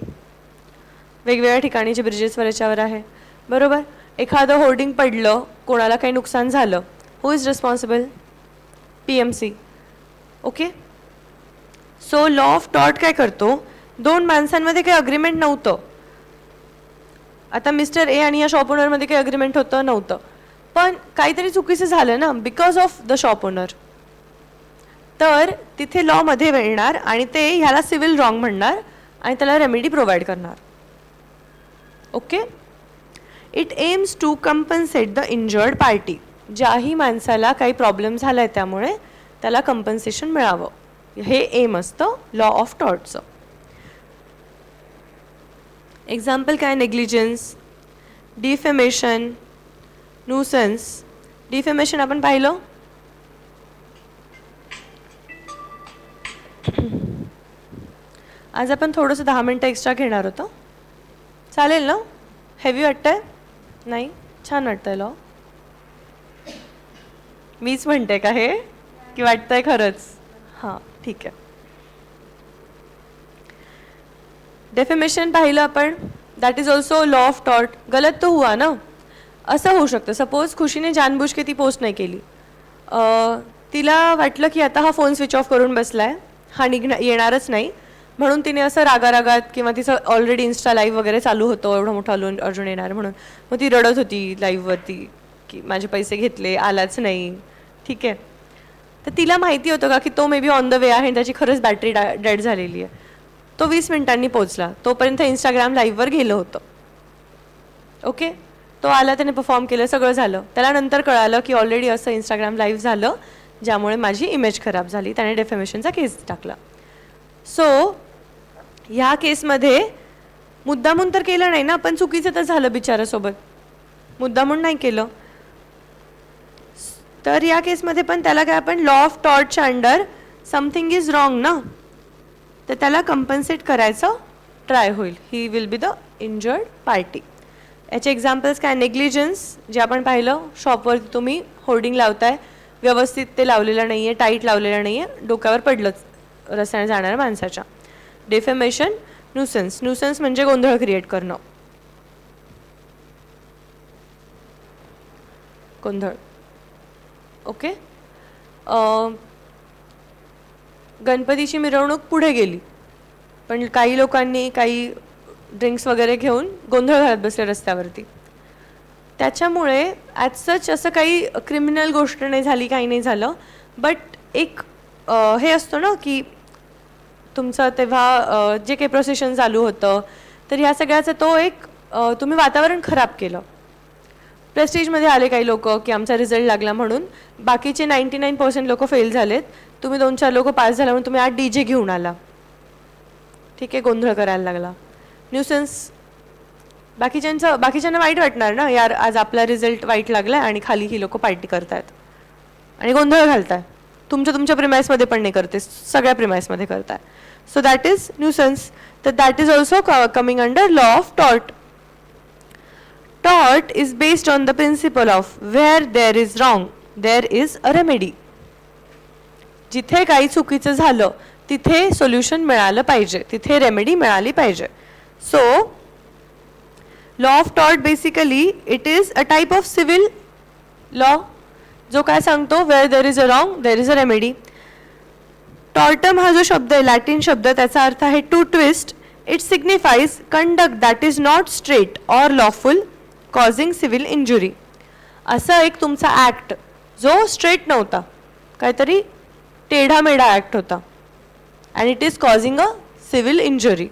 A: वेगवेगळ्या ठिकाणी जे ब्रिजेसवर याच्यावर आहे, बरोबर. एखादं होर्डिंग पडलं, कोणाला काही नुकसान झालं, who is responsible? PMC, okay. So law of tort काय करतो, दोन माणसांमध्ये काही अग्रीमेंट नव्हतं, आता मिस्टर ए आणि या शॉप ओनरमध्ये काही अग्रीमेंट होतं नव्हतं, पण काहीतरी चुकीचं झालं ना, because of the shop owner, तर तिथे लॉमध्ये येणार आणि ते ह्याला सिव्हिल रॉंग म्हणणार आणि त्याला रेमेडी प्रोव्हाइड करणार, okay. It aims to compensate the injured party, ज्याही माणसाला काही प्रॉब्लेम झाला आहे त्यामुळे त्याला कंपन्सेशन मिळावं, हे एम असतं लॉ ऑफ टॉर्टचं. एक्झाम्पल काय? Negligence, defamation, nuisance. डिफेमेशन आपण पाहिलं, आज आपण थोडंसं 10 मिनटं एक्स्ट्रा घेणार होतो, चालेल ना? हेवी वाटतंय? नाही, छान वाटतंय लॉ. मीच म्हणते का हे, की वाटतंय खरंच? हां, ठीक आहे. डेफेमेशन पाहिलं आपण, that is also law of tort. गलत तो हुआ ना, असं होऊ शकतं. सपोज खुशीने जानबूझ के ती पोस्ट नाही केली, तिला वाटलं की आता हा फोन स्विच ऑफ करून बसलाय, हा येणारच नाही, म्हणून तिने असं रागारागात, किंवा तिचं ऑलरेडी इन्स्टा लाईव्ह वगैरे चालू होतं, एवढा मोठा अर्जुन येणार म्हणून, मग ती रडत होती लाईव्हवरती की माझे पैसे घेतले, आलाच नाही, ठीक आहे. तर तिला माहिती होतं का की तो may be on the way आहे आणि त्याची खरंच बॅटरी डेड झालेली आहे. तो 20 मिनिटांनी पोचला, तोपर्यंत इंस्टाग्राम लाईव्हवर गेलं होतं, ओके. तो आला, त्याने परफॉर्म केलं, सगळं झालं. त्याला नंतर कळालं की ऑलरेडी असं इंस्टाग्राम लाईव्ह झालं, ज्यामुळे माझी इमेज खराब झाली, त्याने डेफेमेशनचा केस टाकला. सो ह्या केसमध्ये मुद्दामून तर केलं नाही ना, पण चुकीचं तर झालं बिचारासोबत, मुद्दामून नाही केलं. तर या केसमध्ये पण त्याला काय, आपण लॉ ऑफ टॉर्टच्या अंडर समथिंग इज रॉंग ना, तर त्याला कंपन्सेट करायचं ट्राय होईल. He will be the injured party. याचे एक्झाम्पल्स काय? नेग्लिजन्स, जे आपण पाहिलं, शॉपवरती तुम्ही होर्डिंग लावताय, व्यवस्थित ते लावलेलं नाही आहे, टाईट लावलेलं नाही आहे, डोक्यावर पडलंच रस्त्याने जाणाऱ्या माणसाच्या. Defamation, nuisance. न्यूसन्स म्हणजे गोंधळ क्रिएट करणं, गोंधळ. ओके. गणपतीची मिरवणूक पुढे गेली, पण काही लोकांनी काही ड्रिंक्स वगैरे घेऊन गोंधळ घालत बसले रस्त्यावरती. त्याच्यामुळे ॲज सच असं काही क्रिमिनल गोष्ट नाही झाली, काही नाही झालं. बट एक हे असतो ना की तुमचं तेव्हा जे काही प्रोसेशन चालू होतं, तर ह्या सगळ्याचं तो एक तुम्ही वातावरण खराब केलं. प्रेस्टिजमध्ये आले काही लोक की आमचा रिझल्ट लागला म्हणून, बाकीचे 99% लोक फेल झालेत. तुम्ही 2-4 लोक पास झाला म्हणून तुम्ही आज DJ घेऊन आला. ठीक आहे, गोंधळ करायला लागला, न्यूसन्स. बाकीच्यांना वाईट वाटणार ना, यार आज आपला रिझल्ट वाईट लागला आणि खाली ही लोक पार्टी करतायत आणि गोंधळ घालताय. तुमच्या प्रिमाइसमध्ये पण नाही करते, सगळ्या प्रिमाइसमध्ये करताय. So that is nuisance. तर that is also coming under law of tort. Tort is based on the principle of where there is wrong, there is a remedy. जिथे काही चुकीचं झालं तिथे सोल्युशन मिळालं पाहिजे, तिथे रेमेडी मिळाली पाहिजे. So law of tort basically it is a type of civil law, जो काय सांगतो where there is a wrong there is a remedy. Tortum हा जो शब्द आहे, लॅटिन शब्द, त्याचा अर्थ आहे to twist. It signifies conduct that is not straight or lawful causing civil injury. असा एक तुमचा ॲक्ट जो स्ट्रेट नव्हता, काहीतरी टेढामेढा ॲक्ट होता, and it is causing a civil injury.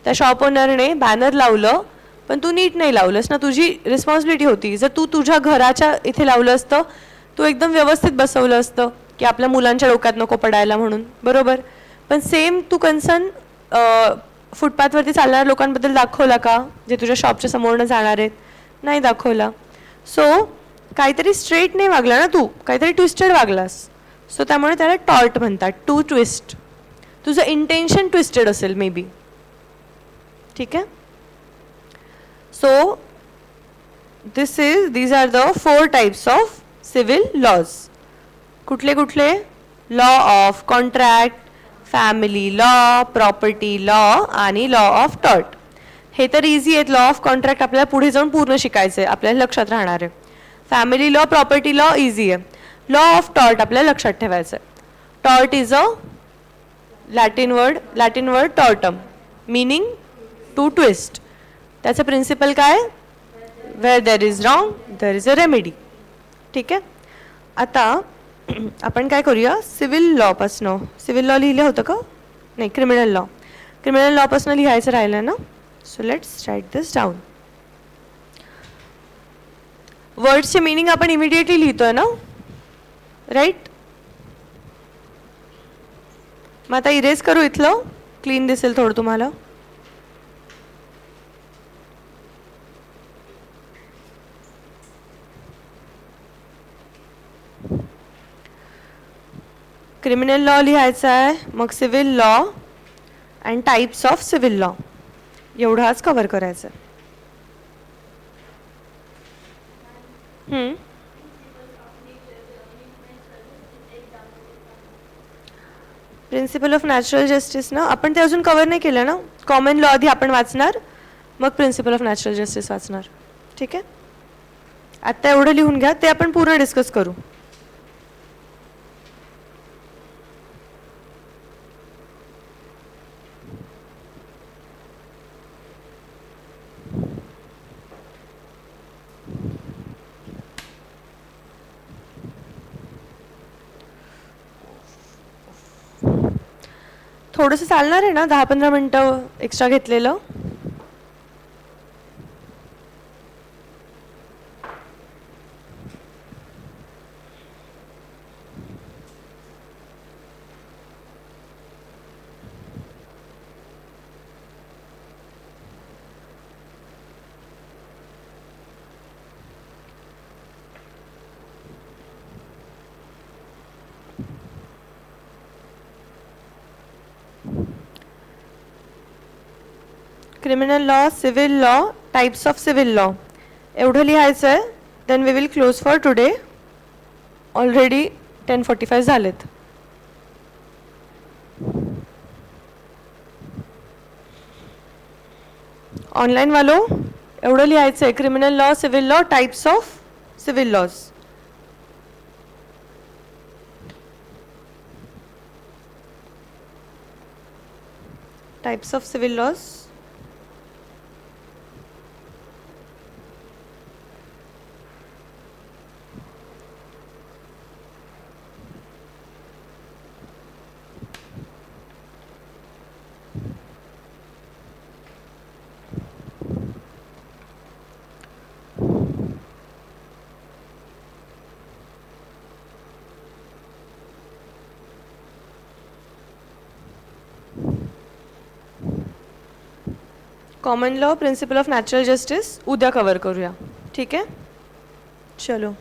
A: त्या शॉप ओनरने बॅनर लावलं, पण तू नीट नाही लावलंस ना, तुझी रिस्पॉन्सिबिलिटी होती. जर तू तुझ्या घराच्या इथे लावलं असतं, तू एकदम व्यवस्थित बसवलं असतं की आपल्या मुलांच्या डोक्यात नको पडायला म्हणून, बरोबर. पण सेम तू कन्सर्न फुटपाथवरती चालणाऱ्या लोकांबद्दल दाखवला का, जे तुझ्या शॉपच्या समोरनं जाणार आहेत? नाही दाखवला. सो काहीतरी स्ट्रेट नाही वागला ना तू, काहीतरी ट्विस्टेड वागलास. सो त्यामुळे त्याला टॉर्ट म्हणतात, टू ट्विस्ट. तुझं इंटेन्शन ट्विस्टेड असेल मे बी. ठीक आहे. So these are the 4 types of civil laws. कुठले कुठले? Law of contract, family law, property law आणि लॉ ऑफ टॉर्ट. हे तर इझी आहेत. लॉ ऑफ कॉन्ट्रॅक्ट आपल्याला पुढे जाऊन पूर्ण शिकायचं आहे, आपल्याला लक्षात राहणार आहे. Family law, property law easy आहे. लॉ ऑफ टॉर्ट आपल्याला लक्षात ठेवायचं आहे. Tort is a Latin word tortum, meaning to twist. त्याचं प्रिन्सिपल काय? Where there is wrong there is a remedy. ठीक आहे. आता आपण काय करूया, सिव्हिल लॉपासनं. सिव्हिल लॉ लिहिलं होतं का? नाही, क्रिमिनल लॉपासनं लिहायचं राहिलं ना. So let's write this down. वर्ड्सचे मीनिंग आपण इमिडिएटली लिहितोय ना, राईट. मग आता इरेज करू, इथलं क्लीन दिसेल थोडं तुम्हाला. क्रिमिनल लॉ लिहायचा आहे, मग civil law and types of civil law, एवढाच कव्हर करायचं. प्रिन्सिपल ऑफ नॅचरल जस्टिस ना, आपण ते अजून कव्हर नाही केलं ना. कॉमन लॉ आधी आपण वाचणार, मग प्रिन्सिपल ऑफ नॅचरल जस्टिस वाचणार. ठीक आहे. आत्ता एवढं लिहून घ्या, ते आपण पूर्ण डिस्कस करू. थोडंसं चालणार आहे ना, 10-15 मिनटं एक्स्ट्रा घेतलेलं. Criminal law, civil law, types of civil law, एवढं लिहायचं आहे. Then we will close for today. Already 10:45 झालेत. ऑनलाईन वालो एवढं लिहायचं आहे. Criminal law, civil law, types of civil laws. Types of civil laws. Common law, principle of natural justice उद्या cover करूया. ठीक आहे, चलो.